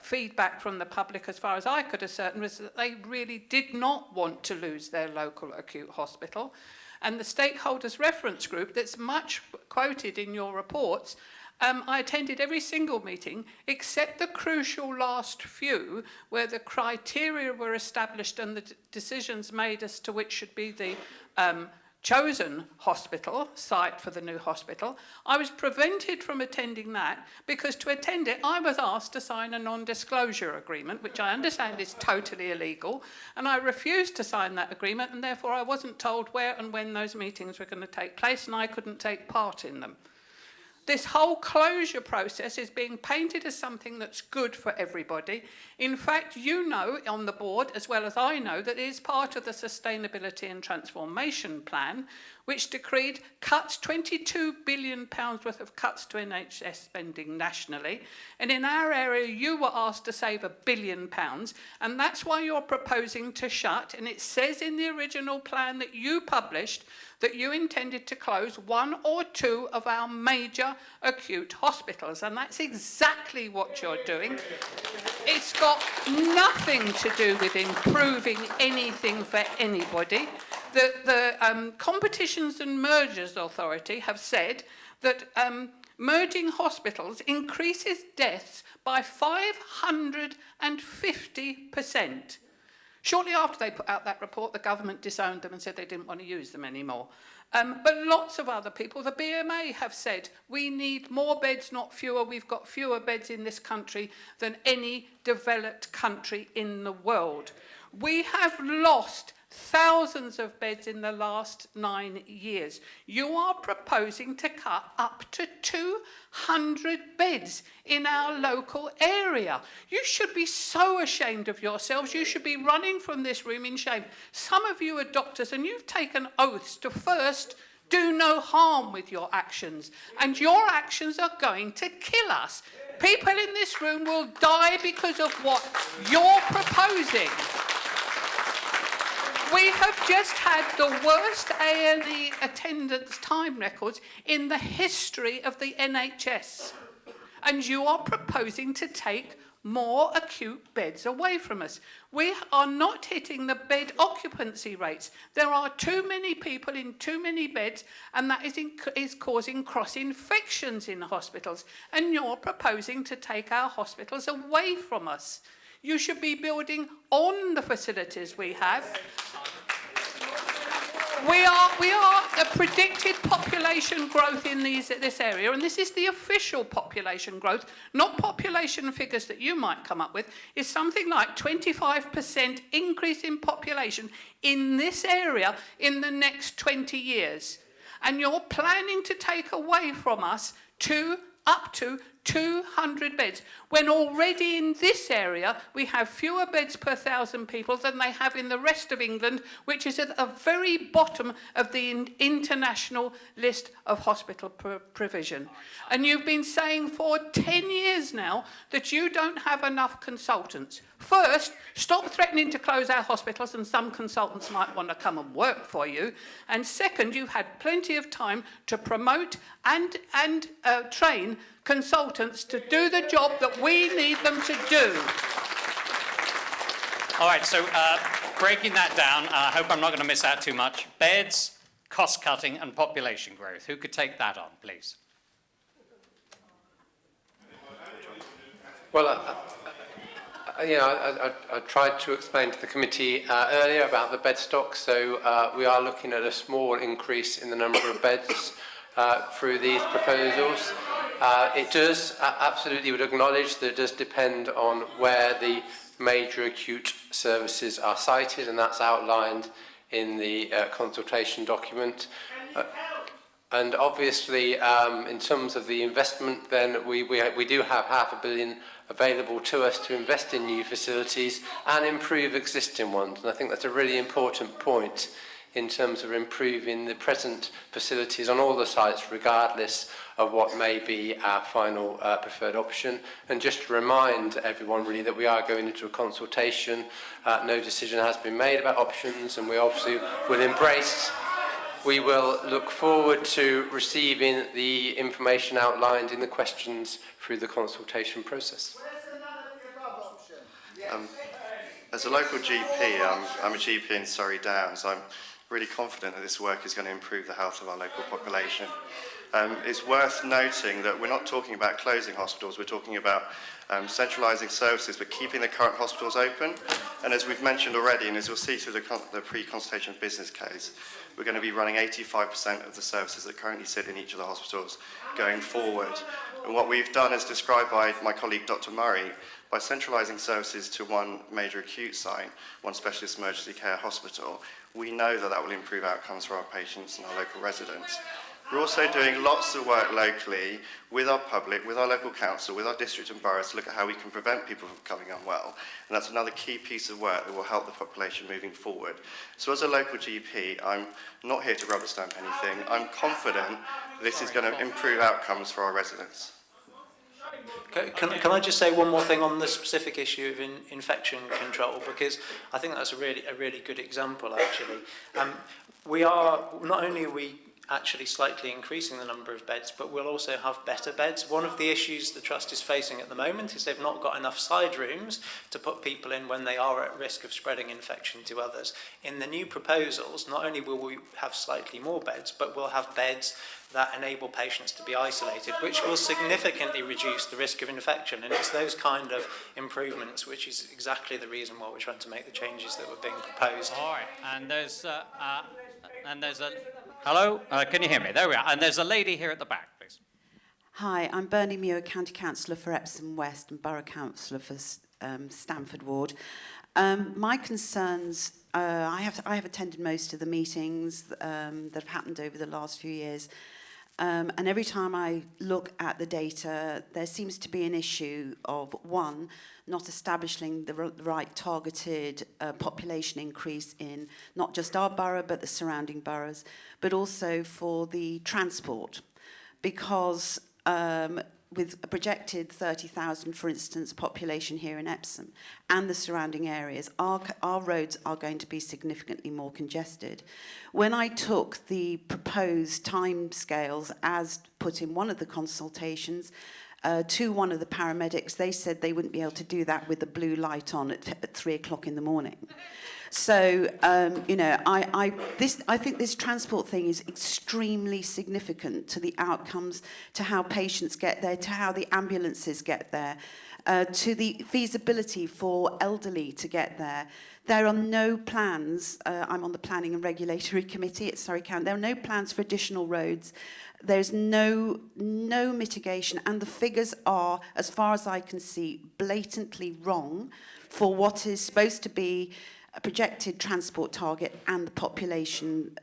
E: feedback from the public, as far as I could ascertain, was that they really did not want to lose their local acute hospital. And the stakeholders reference group, that's much quoted in your reports, I attended every single meeting except the crucial last few where the criteria were established and the decisions made as to which should be the chosen hospital site for the new hospital. I was prevented from attending that because to attend it I was asked to sign a non-disclosure agreement, which I understand is totally illegal, and I refused to sign that agreement, and therefore I wasn't told where and when those meetings were going to take place, and I couldn't take part in them. This whole closure process is being painted as something that's good for everybody. In fact, you know on the board, as well as I know, that it is part of the Sustainability and Transformation Plan, which decreed cuts, £22 billion worth of cuts to NHS spending nationally. And in our area, you were asked to save £1 billion, and that's why you're proposing to shut. And it says in the original plan that you published that you intended to close 1 or 2 of our major acute hospitals, and that's exactly what you're doing. It's got nothing to do with improving anything for anybody. The Competitions and Mergers Authority have said that merging hospitals increases deaths by 550%. Shortly after they put out that report, the government disowned them and said they didn't want to use them anymore. But lots of other people, the BMA have said, we need more beds, not fewer. We've got fewer beds in this country than any developed country in the world. We have lost thousands of beds in the last 9 years. You are proposing to cut up to 200 beds in our local area. You should be so ashamed of yourselves. You should be running from this room in shame. Some of you are doctors and you've taken oaths to first do no harm with your actions, and your actions are going to kill us. People in this room will die because of what you're proposing. We have just had the worst A&E attendance time records in the history of the NHS. And you are proposing to take more acute beds away from us. We are not hitting the bed occupancy rates. There are too many people in too many beds, and that is causing cross-infections in hospitals. And you're proposing to take our hospitals away from us. You should be building on the facilities we have. We are a predicted population growth in this area, and this is the official population growth, not population figures that you might come up with, is something like 25% increase in population in this area in the next 20 years. And you're planning to take away from us up to 200 beds, when already in this area we have fewer beds per 1,000 people than they have in the rest of England, which is at the very bottom of the international list of hospital provision. And you've been saying for 10 years now that you don't have enough consultants. First, stop threatening to close our hospitals, and some consultants might want to come and work for you. And second, you've had plenty of time to promote and train consultants to do the job that we need them to do.
A: All right, so breaking that down, I hope I'm not going to miss out too much. Beds, cost-cutting and population growth. Who could take that on, please?
H: Well, I tried to explain to the committee earlier about the bed stock. So we are looking at a small increase in the number of beds through these proposals. It does, absolutely would acknowledge that it does depend on where the major acute services are cited, and that's outlined in the consultation document. And obviously, in terms of the investment, then we do have £500 million available to us to invest in new facilities and improve existing ones. And I think that's a really important point in terms of improving the present facilities on all the sites, regardless of what may be our final preferred option. And just to remind everyone really that we are going into a consultation. No decision has been made about options, and we obviously will embrace. We will look forward to receiving the information outlined in the questions through the consultation process.
C: As a local GP, I'm a GP in Surrey Downs. I'm really confident that this work is going to improve the health of our local population. It's worth noting that we're not talking about closing hospitals, we're talking about centralising services but keeping the current hospitals open. And as we've mentioned already, and as you'll see through the pre-consultation business case, we're going to be running 85% of the services that currently sit in each of the hospitals going forward. And what we've done, as described by my colleague Dr. Murray, by centralising services to one major acute site, one specialist emergency care hospital, we know that that will improve outcomes for our patients and our local residents. We're also doing lots of work locally with our public, with our local council, with our district and boroughs to look at how we can prevent people from becoming unwell. And that's another key piece of work that will help the population moving forward. So as a local GP, I'm not here to rubber stamp anything. I'm confident this is going to improve outcomes for our residents.
L: Can I just say one more thing on the specific issue of infection control, because I think that's a really good example actually. We are not only are we actually slightly increasing the number of beds, but we'll also have better beds. One of the issues the Trust is facing at the moment is they've not got enough side rooms to put people in when they are at risk of spreading infection to others. In the new proposals, not only will we have slightly more beds, but we'll have beds that enable patients to be isolated, which will significantly reduce the risk of infection. And it's those kind of improvements which is exactly the reason why we're trying to make the changes that were being proposed.
A: All right, and there's a... Hello, can you hear me? There we are. And there's a lady here at the back, please.
O: Hi, I'm Bernie Muir, County Councillor for Epsom West and Borough Councillor for Stamford Ward. My concerns, I have attended most of the meetings that have happened over the last few years. And every time I look at the data, there seems to be an issue of, one, not establishing the right targeted population increase in not just our borough, but the surrounding boroughs, but also for the transport. Because with a projected 30,000, for instance, population here in Epsom and the surrounding areas, our roads are going to be significantly more congested. When I took the proposed timescales as put in one of the consultations to one of the paramedics, they said they wouldn't be able to do that with the blue light on at 3 o'clock in the morning. So, you know, I think this transport thing is extremely significant to the outcomes, to how patients get there, to how the ambulances get there, to the feasibility for elderly to get there. There are no plans, I'm on the Planning and Regulatory Committee at Surrey County, there are no plans for additional roads. There's no mitigation, and the figures are, as far as I can see, blatantly wrong for what is supposed to be a projected transport target and the population,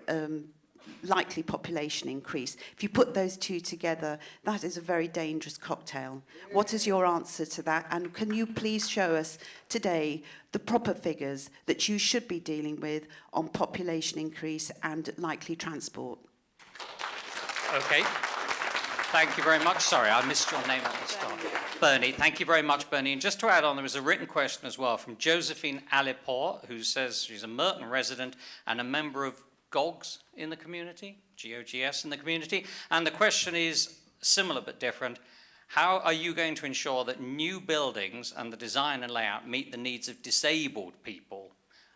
O: likely population increase. If you put those two together, that is a very dangerous cocktail. What is your answer to that? And can you please show us today the proper figures that you should be dealing with on population increase and likely transport?
A: Okay. Thank you very much. Sorry, I missed your name at the start. Bernie, thank you very much, Bernie. And just to add on, there was a written question as well from Josephine Alipor, who says she's a Merton resident and a member of GOGS in the community, GOGS in the community. And the question is similar but different. How are you going to ensure that new buildings and the design and layout meet the needs of disabled people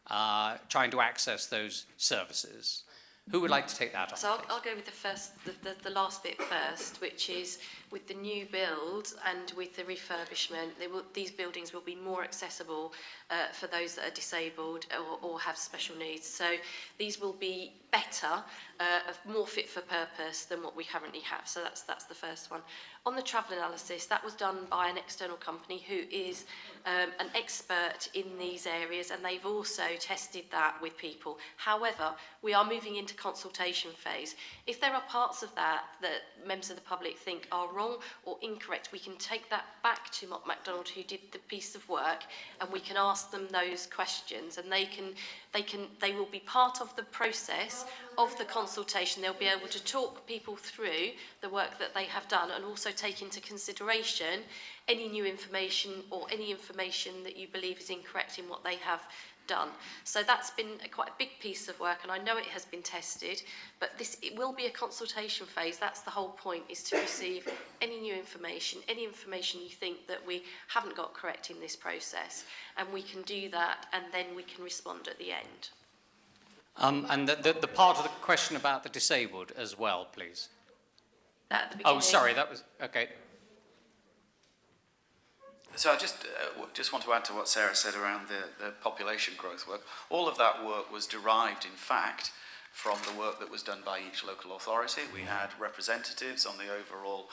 A: trying to access those services? Who would like to take that on?
J: So I'll go with the last bit first, which is with the new build and with the refurbishment, these buildings will be more accessible for those that are disabled or have special needs. So these will be better, more fit for purpose than what we currently have. So that's the first one. On the travel analysis, that was done by an external company who is an expert in these areas, and they've also tested that with people. However, we are moving into consultation phase. If there are parts of that members of the public think are wrong or incorrect, we can take that back to Mott MacDonald, who did the piece of work, and we can ask them those questions, and they will be part of the process of the consultation. They'll be able to talk people through the work that they have done and also take into consideration any new information or any information that you believe is incorrect in what they have done. So that's been quite a big piece of work, and I know it has been tested, but it will be a consultation phase. That's the whole point, is to receive any new information, any information you think that we haven't got correct in this process, and we can do that, and then we can respond at the end.
A: And the part of the question about the disabled as well, please.
J: At the beginning.
A: Oh, sorry, that was, okay.
I: So I just want to add to what Sarah said around the population growth work. All of that work was derived, in fact, from the work that was done by each local authority. We had representatives on the overall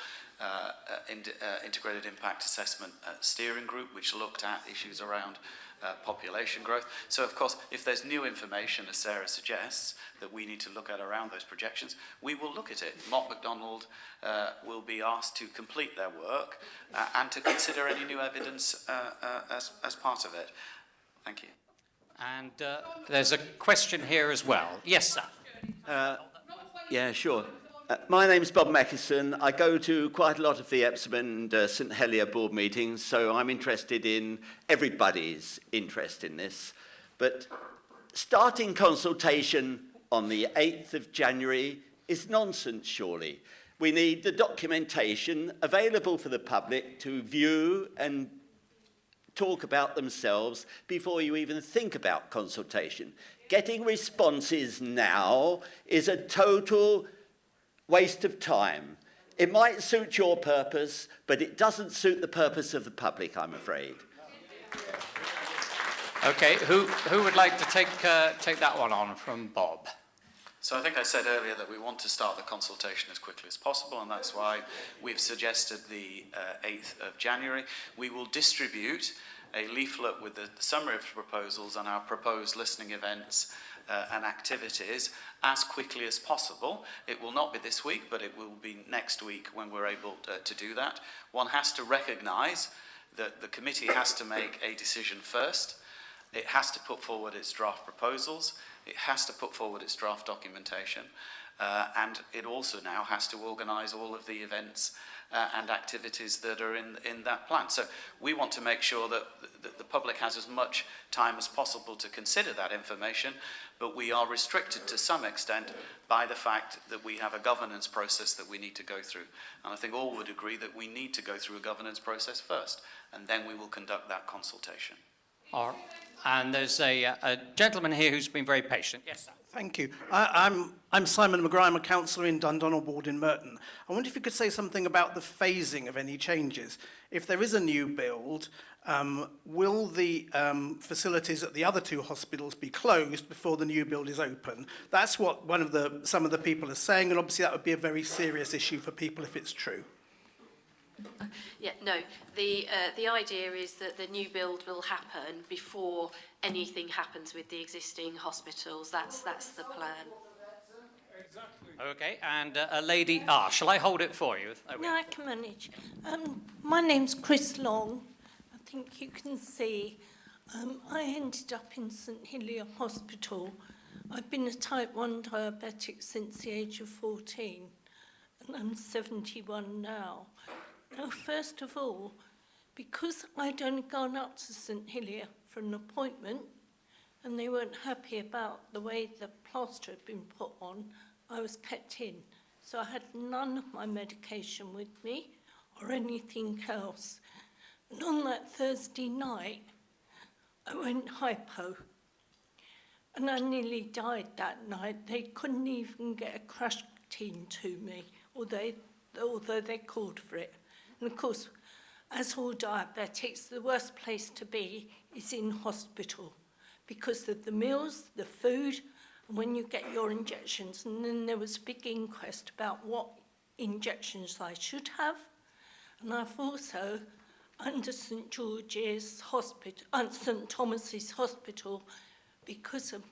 I: integrated impact assessment steering group, which looked at issues around population growth. So, of course, if there's new information, as Sarah suggests, that we need to look at around those projections, we will look at it. Mott MacDonald will be asked to complete their work and to consider any new evidence as part of it. Thank you.
A: And there's a question here as well. Yes, sir.
F: Yeah, sure. My name's Bob Mackison. I go to quite a lot of the Epsom and St Helier board meetings, so I'm interested in everybody's interest in this. But starting consultation on the 8th of January is nonsense, surely. We need the documentation available for the public to view and talk about themselves before you even think about consultation. Getting responses now is a total waste of time. It might suit your purpose, but it doesn't suit the purpose of the public, I'm afraid.
A: Okay, who would like to take that one on from Bob?
I: So I think I said earlier that we want to start the consultation as quickly as possible, and that's why we've suggested the 8th of January. We will distribute a leaflet with the summary of proposals and our proposed listening events and activities as quickly as possible. It will not be this week, but it will be next week when we're able to do that. One has to recognise that the committee has to make a decision first. It has to put forward its draft proposals. It has to put forward its draft documentation. And it also now has to organise all of the events and activities that are in that plan. So we want to make sure that the public has as much time as possible to consider that information, but we are restricted to some extent by the fact that we have a governance process that we need to go through. And I think all would agree that we need to go through a governance process first, and then we will conduct that consultation.
A: All right. And there's a gentleman here who's been very patient. Yes, sir.
U: Thank you. I'm Simon McGrath. I'm a councillor in Dundonald Ward in Merton. I wonder if you could say something about the phasing of any changes. If there is a new build, will the facilities at the other two hospitals be closed before the new build is open? That's what some of the people are saying, and obviously that would be a very serious issue for people if it's true.
J: Yeah, no. The idea is that the new build will happen before anything happens with the existing hospitals. That's the plan.
A: Okay, and a lady. Shall I hold it for you?
W: No, I can manage. My name's Chris Long. I think you can see. I ended up in St Helier Hospital. I've been a type 1 diabetic since the age of 14, and I'm 71 now. Now, first of all, because I'd only gone up to St Helier for an appointment, and they weren't happy about the way the plaster had been put on, I was kept in. So I had none of my medication with me or anything else. And on that Thursday night, I went hypo. And I nearly died that night. They couldn't even get a crash team to me, although they called for it. And of course, as all diabetics, the worst place to be is in hospital because of the meals, the food, and when you get your injections. And then there was a big inquest about what injections I should have. And I've also, under St George's Hospital, St Thomas's Hospital, because of,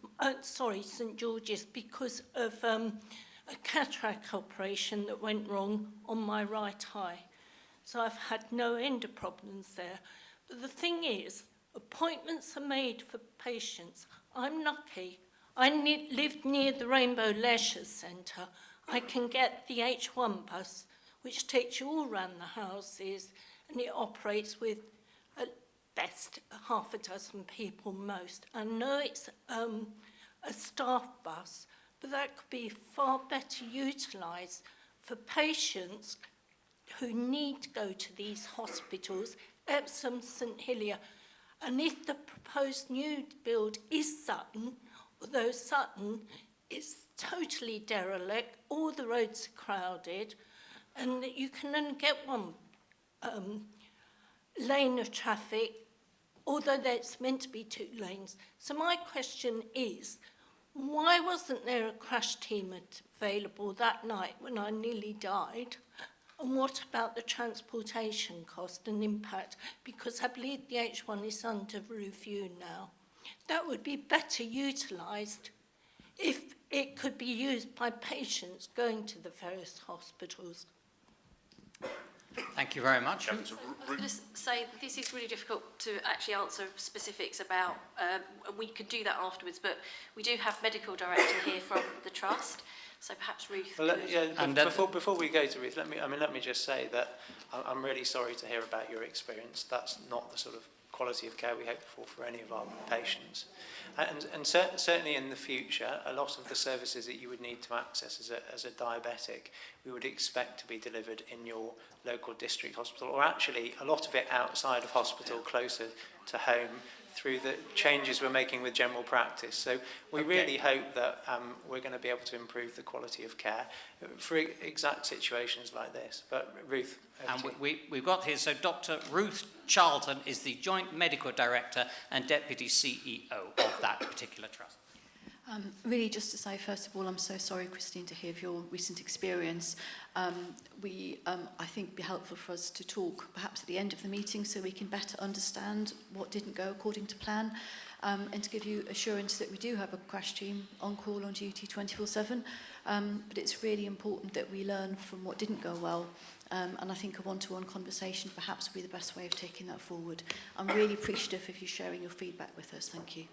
W: St George's, because of a cataract operation that went wrong on my right eye. So I've had no end of problems there. But the thing is, appointments are made for patients. I'm lucky. I live near the Rainbow Leisure Centre. I can get the H1 bus, which takes you all around the houses, and it operates with at best half a dozen people most. I know it's a staff bus, but that could be far better utilised for patients who need to go to these hospitals, Epsom, St Helier. And if the proposed new build is Sutton, although Sutton is totally derelict, all the roads are crowded, and you can only get one lane of traffic, although there's meant to be 2 lanes. So my question is, why wasn't there a crash team available that night when I nearly died? And what about the transportation cost and impact? Because I believe the H1 is under review now. That would be better utilised if it could be used by patients going to the various hospitals.
A: Thank you very much.
J: I was going to say this is really difficult to actually answer specifics about. We could do that afterwards, but we do have medical director here from the trust, so perhaps Ruth.
L: Well,
J: could...
L: yeah, and before we go to Ruth, let me just say that I'm really sorry to hear about your experience. That's not the sort of quality of care we hope for any of our patients. And certainly in the future, a lot of the services that you would need to access as a diabetic, we would expect to be delivered in your local district hospital, or actually a lot of it outside of hospital, closer to home, through the changes we're making with general practice. So we really hope that we're going to be able to improve the quality of care for exact situations like this. But Ruth.
A: And we've got here, so Dr. Ruth Charlton is the Joint Medical Director and Deputy CEO of that particular trust.
M: Really, just to say, first of all, I'm so sorry, Christine, to hear of your recent experience. I think it'd be helpful for us to talk perhaps at the end of the meeting so we can better understand what didn't go according to plan, and to give you assurance that we do have a crash team on call on duty 24/7. But it's really important that we learn from what didn't go well. And I think a one-to-one conversation perhaps would be the best way of taking that forward. I'm really appreciative of you sharing your feedback with us. Thank you.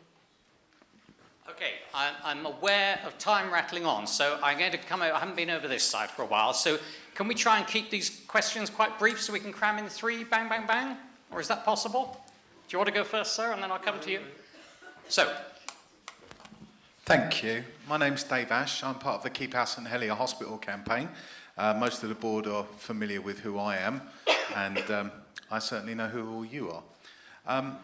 A: Okay, I'm aware of time rattling on, so I'm going to come over. I haven't been over this side for a while, so can we try and keep these questions quite brief so we can cram in 3 bang, bang, bang? Or is that possible? Do you want to go first, sir, and then I'll come to you? So.
Q: Thank you. My name's Dave Ash. I'm part of the Keep Our St Helier Hospital campaign. Most of the board are familiar with who I am, and I certainly know who all you are.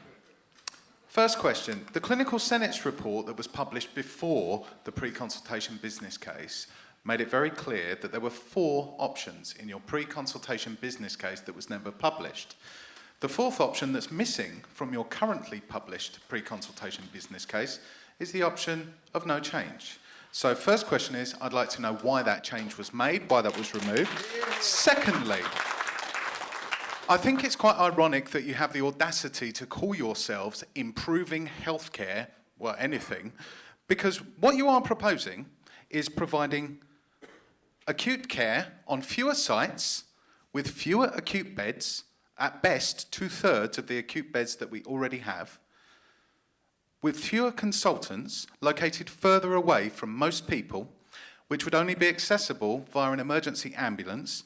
Q: First question. The Clinical Senate's report that was published before the pre-consultation business case made it very clear that there were 4 options in your pre-consultation business case that was never published. The 4th option that's missing from your currently published pre-consultation business case is the option of no change. So first question is, I'd like to know why that change was made, why that was removed. Secondly, I think it's quite ironic that you have the audacity to call yourselves improving healthcare, well, anything, because what you are proposing is providing acute care on fewer sites with fewer acute beds, at best 2/3 of the acute beds that we already have, with fewer consultants located further away from most people, which would only be accessible via an emergency ambulance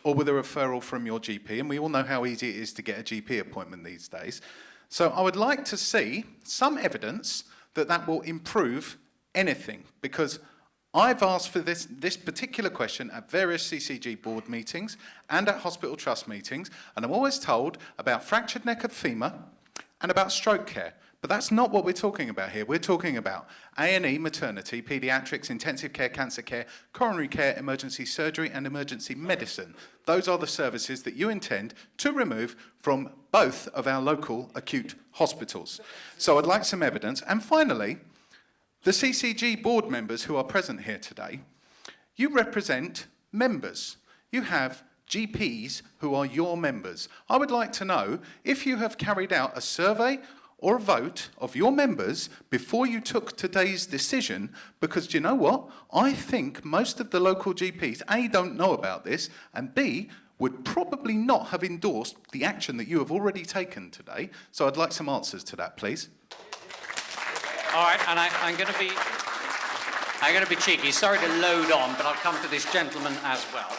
Q: or with a referral from your GP, and we all know how easy it is to get a GP appointment these days. So I would like to see some evidence that that will improve anything, because I've asked for this particular question at various CCG board meetings and at hospital trust meetings, and I'm always told about fractured neck of femur and about stroke care. But that's not what we're talking about here. We're talking about A&E, maternity, paediatrics, intensive care, cancer care, coronary care, emergency surgery, and emergency medicine. Those are the services that you intend to remove from both of our local acute hospitals. So I'd like some evidence. And finally, the CCG board members who are present here today, you represent members. You have GPs who are your members. I would like to know if you have carried out a survey or a vote of your members before you took today's decision, because do you know what? I think most of the local GPs, A, don't know about this, and B, would probably not have endorsed the action that you have already taken today. So I'd like some answers to that, please.
A: All right, and I'm going to be cheeky. Sorry to load on, but I'll come to this gentleman as well.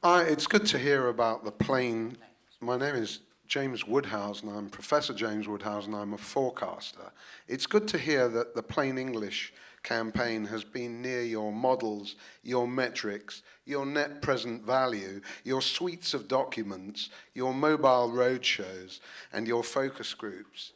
R: It's good to hear about the plane. My name is James Woodhouse, and I'm Professor James Woodhouse, and I'm a forecaster. It's good to hear that the Plain English campaign has been near your models, your metrics, your net present value, your suites of documents, your mobile roadshows, and your focus groups.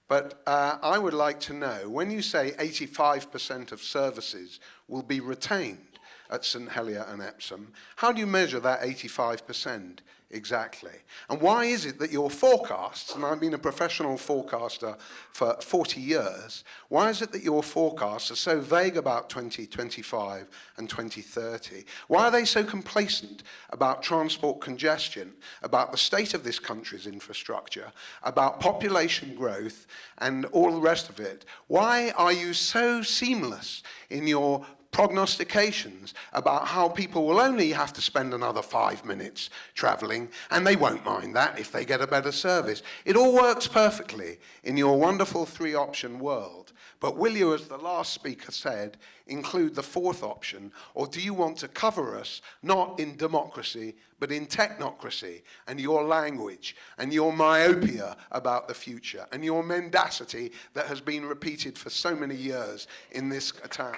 R: But I would like to know, when you say 85% of services will be retained, at St Helier and Epsom. How do you measure that 85% exactly? And why is it that your forecasts, and I've been a professional forecaster for 40 years, why is it that your forecasts are so vague about 2025 and 2030? Why are they so complacent about transport congestion, about the state of this country's infrastructure, about population growth and all the rest of it? Why are you so seamless in your prognostications about how people will only have to spend another 5 minutes travelling, and they won't mind that if they get a better service? It all works perfectly in your wonderful three-option world. But will you, as the last speaker said, include the fourth option, or do you want to cover us not in democracy, but in technocracy, and your language, and your myopia about the future, and your mendacity that has been repeated for so many years in this town?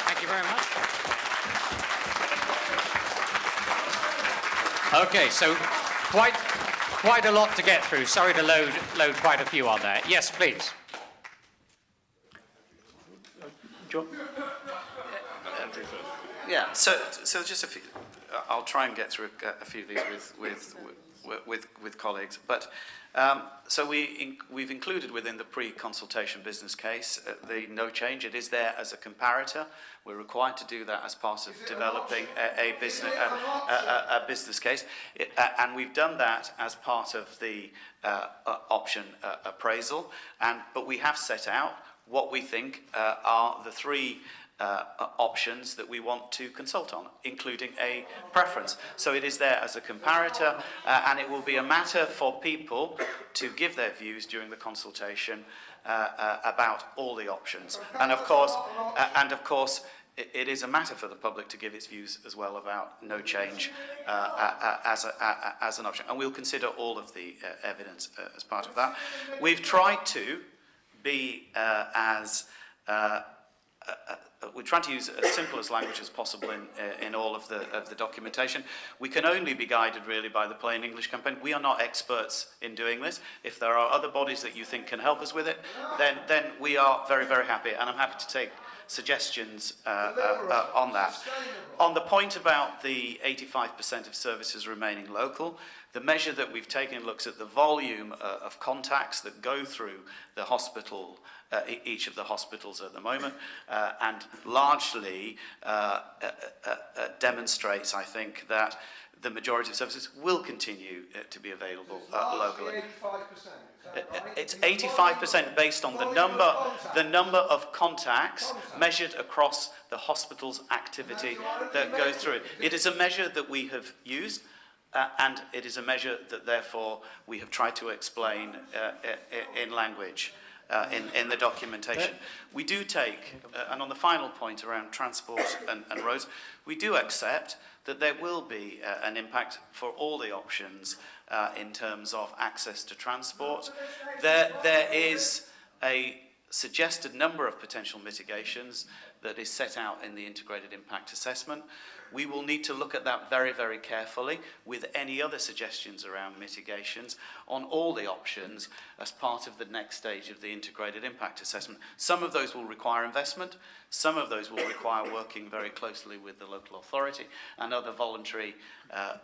A: Thank you very much. Okay, so quite a lot to get through. Sorry to load quite a few on there. Yes, please.
I: Yeah, so just a few, I'll try and get through a few of these with colleagues. But so we've included within the pre-consultation business case the no change. It is there as a comparator. We're required to do that as part of developing a business case, and we've done that as part of the option appraisal. But we have set out what we think are the three options that we want to consult on, including a preference. So it is there as a comparator, and it will be a matter for people to give their views during the consultation about all the options. And of course, it is a matter for the public to give its views as well about no change as an option. And we'll consider all of the evidence as part of that. We've tried to be we try to use as simple as language as possible in all of the documentation. We can only be guided really by the Plain English Campaign. We are not experts in doing this. If there are other bodies that you think can help us with it, then we are very, very happy, and I'm happy to take suggestions on that. On the point about the 85% of services remaining local, the measure that we've taken looks at the volume of contacts that go through the hospital, each of the hospitals at the moment, and largely demonstrates, I think, that the majority of services will continue to be available locally. It's 85% based on the number of contacts measured across the hospital's activity that goes through it. It is a measure that we have used, and it is a measure that therefore we have tried to explain in language. In the documentation. We do take, and on the final point around transport and roads, we do accept that there will be an impact for all the options in terms of access to transport. There is a suggested number of potential mitigations that is set out in the integrated impact assessment. We will need to look at that very, very carefully with any other suggestions around mitigations on all the options as part of the next stage of the integrated impact assessment. Some of those will require investment, some of those will require working very closely with the local authority and other voluntary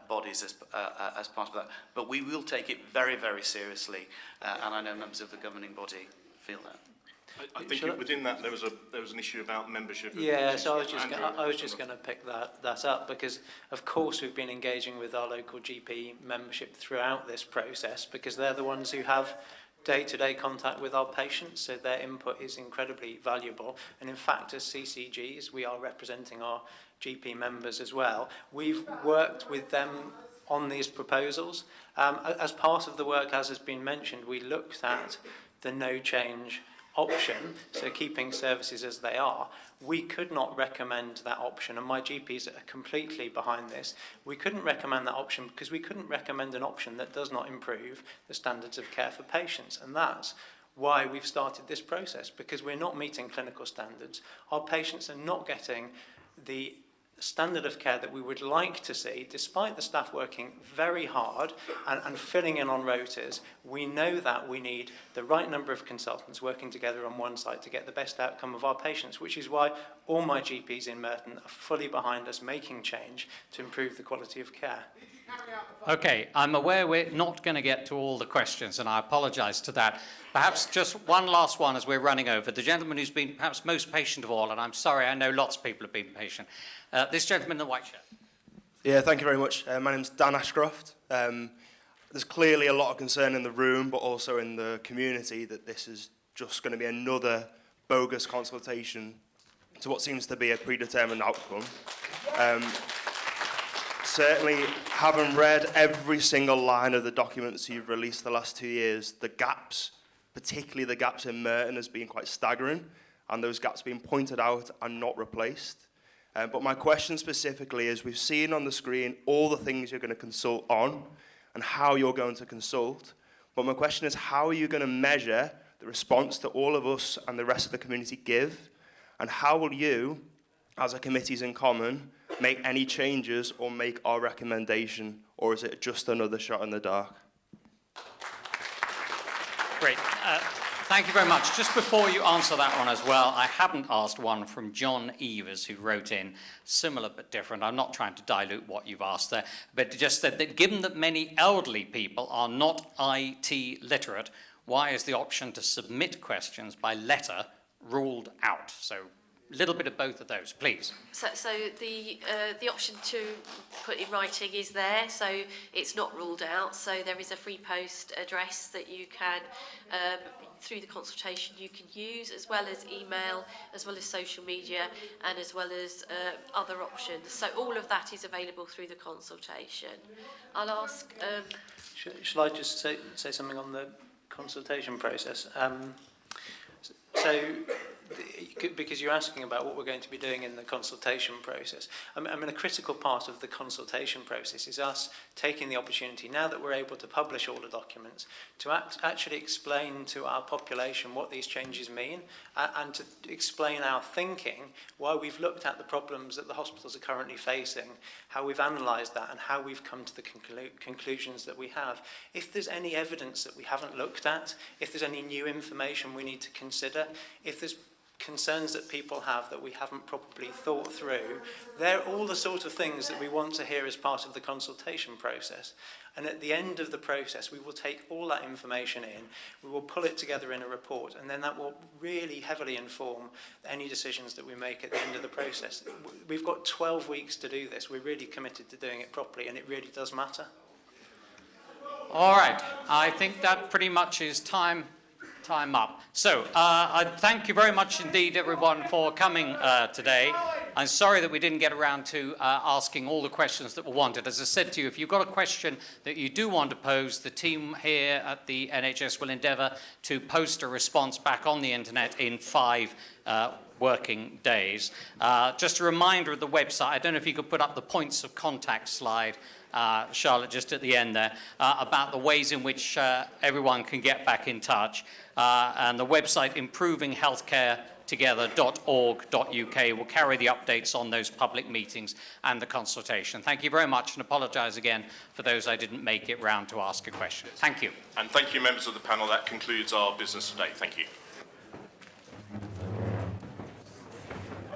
I: bodies as part of that. But we will take it very, very seriously, and I know members of the governing body feel that.
B: I think within that there was an issue about membership.
L: Yeah, so I was just going to pick that up, because of course we've been engaging with our local GP membership throughout this process, because they're the ones who have day-to-day contact with our patients, so their input is incredibly valuable. And in fact, as CCGs, we are representing our GP members as well. We've worked with them on these proposals. As part of the work, as has been mentioned, we looked at the no change option, so keeping services as they are. We could not recommend that option, and my GPs are completely behind this. We couldn't recommend that option because we couldn't recommend an option that does not improve the standards of care for patients, and that's why we've started this process, because we're not meeting clinical standards. Our patients are not getting the standard of care that we would like to see, despite the staff working very hard and filling in on rotas. We know that we need the right number of consultants working together on one site to get the best outcome of our patients, which is why all my GPs in Merton are fully behind us making change to improve the quality of care.
A: Okay, I'm aware we're not going to get to all the questions, and I apologise to that. Perhaps just one last one as we're running over. The gentleman who's been perhaps most patient of all, and I'm sorry, I know lots of people have been patient. This gentleman in the white shirt.
K: Yeah, thank you very much. My name's Dan Ashcroft. There's clearly a lot of concern in the room, but also in the community, that this is just going to be another bogus consultation to what seems to be a predetermined outcome. Certainly, having read every single line of the documents you've released the last 2 years, the gaps, particularly the gaps in Merton, has been quite staggering, and those gaps being pointed out and not replaced. But my question specifically is, we've seen on the screen all the things you're going to consult on and how you're going to consult. But my question is, how are you going to measure the response that all of us and the rest of the community give? And how will you, as a committees in common, make any changes or make our recommendation, or is it just another shot in the dark?
A: Great. Thank you very much. Just before you answer that one as well, I haven't asked one from John Evers, who wrote in, similar but different. I'm not trying to dilute what you've asked there, but just said that given that many elderly people are not IT literate, why is the option to submit questions by letter ruled out? So a little bit of both of those, please.
J: So the option to put in writing is there, so it's not ruled out. So there is a free post address that you can, through the consultation, you can use, as well as email, as well as social media, and as well as other options. So all of that is available through the consultation. I'll ask...
L: Shall I just say something on the consultation process? Because you're asking about what we're going to be doing in the consultation process. I mean, a critical part of the consultation process is us taking the opportunity, now that we're able to publish all the documents, to actually explain to our population what these changes mean, and to explain our thinking, why we've looked at the problems that the hospitals are currently facing, how we've analysed that, and how we've come to the conclusions that we have. If there's any evidence that we haven't looked at, if there's any new information we need to consider, if there's concerns that people have that we haven't properly thought through, they're all the sort of things that we want to hear as part of the consultation process. And at the end of the process, we will take all that information in, we will pull it together in a report, and then that will really heavily inform any decisions that we make at the end of the process. We've got 12 weeks to do this. We're really committed to doing it properly, and it really does matter.
A: All right. I think that pretty much is time up. So I thank you very much indeed, everyone, for coming today. I'm sorry that we didn't get around to asking all the questions that were wanted. As I said to you, if you've got a question that you do want to pose, the team here at the NHS will endeavour to post a response back on the internet in 5 working days. Just a reminder of the website. I don't know if you could put up the points of contact slide, Charlotte, just at the end there, about the ways in which everyone can get back in touch. And the website improvinghealthcaretogether.org.uk will carry the updates on those public meetings and the consultation. Thank you very much, and apologise again for those I didn't make it round to ask a question. Thank you.
B: And thank you, members of the panel. That concludes our business today. Thank you.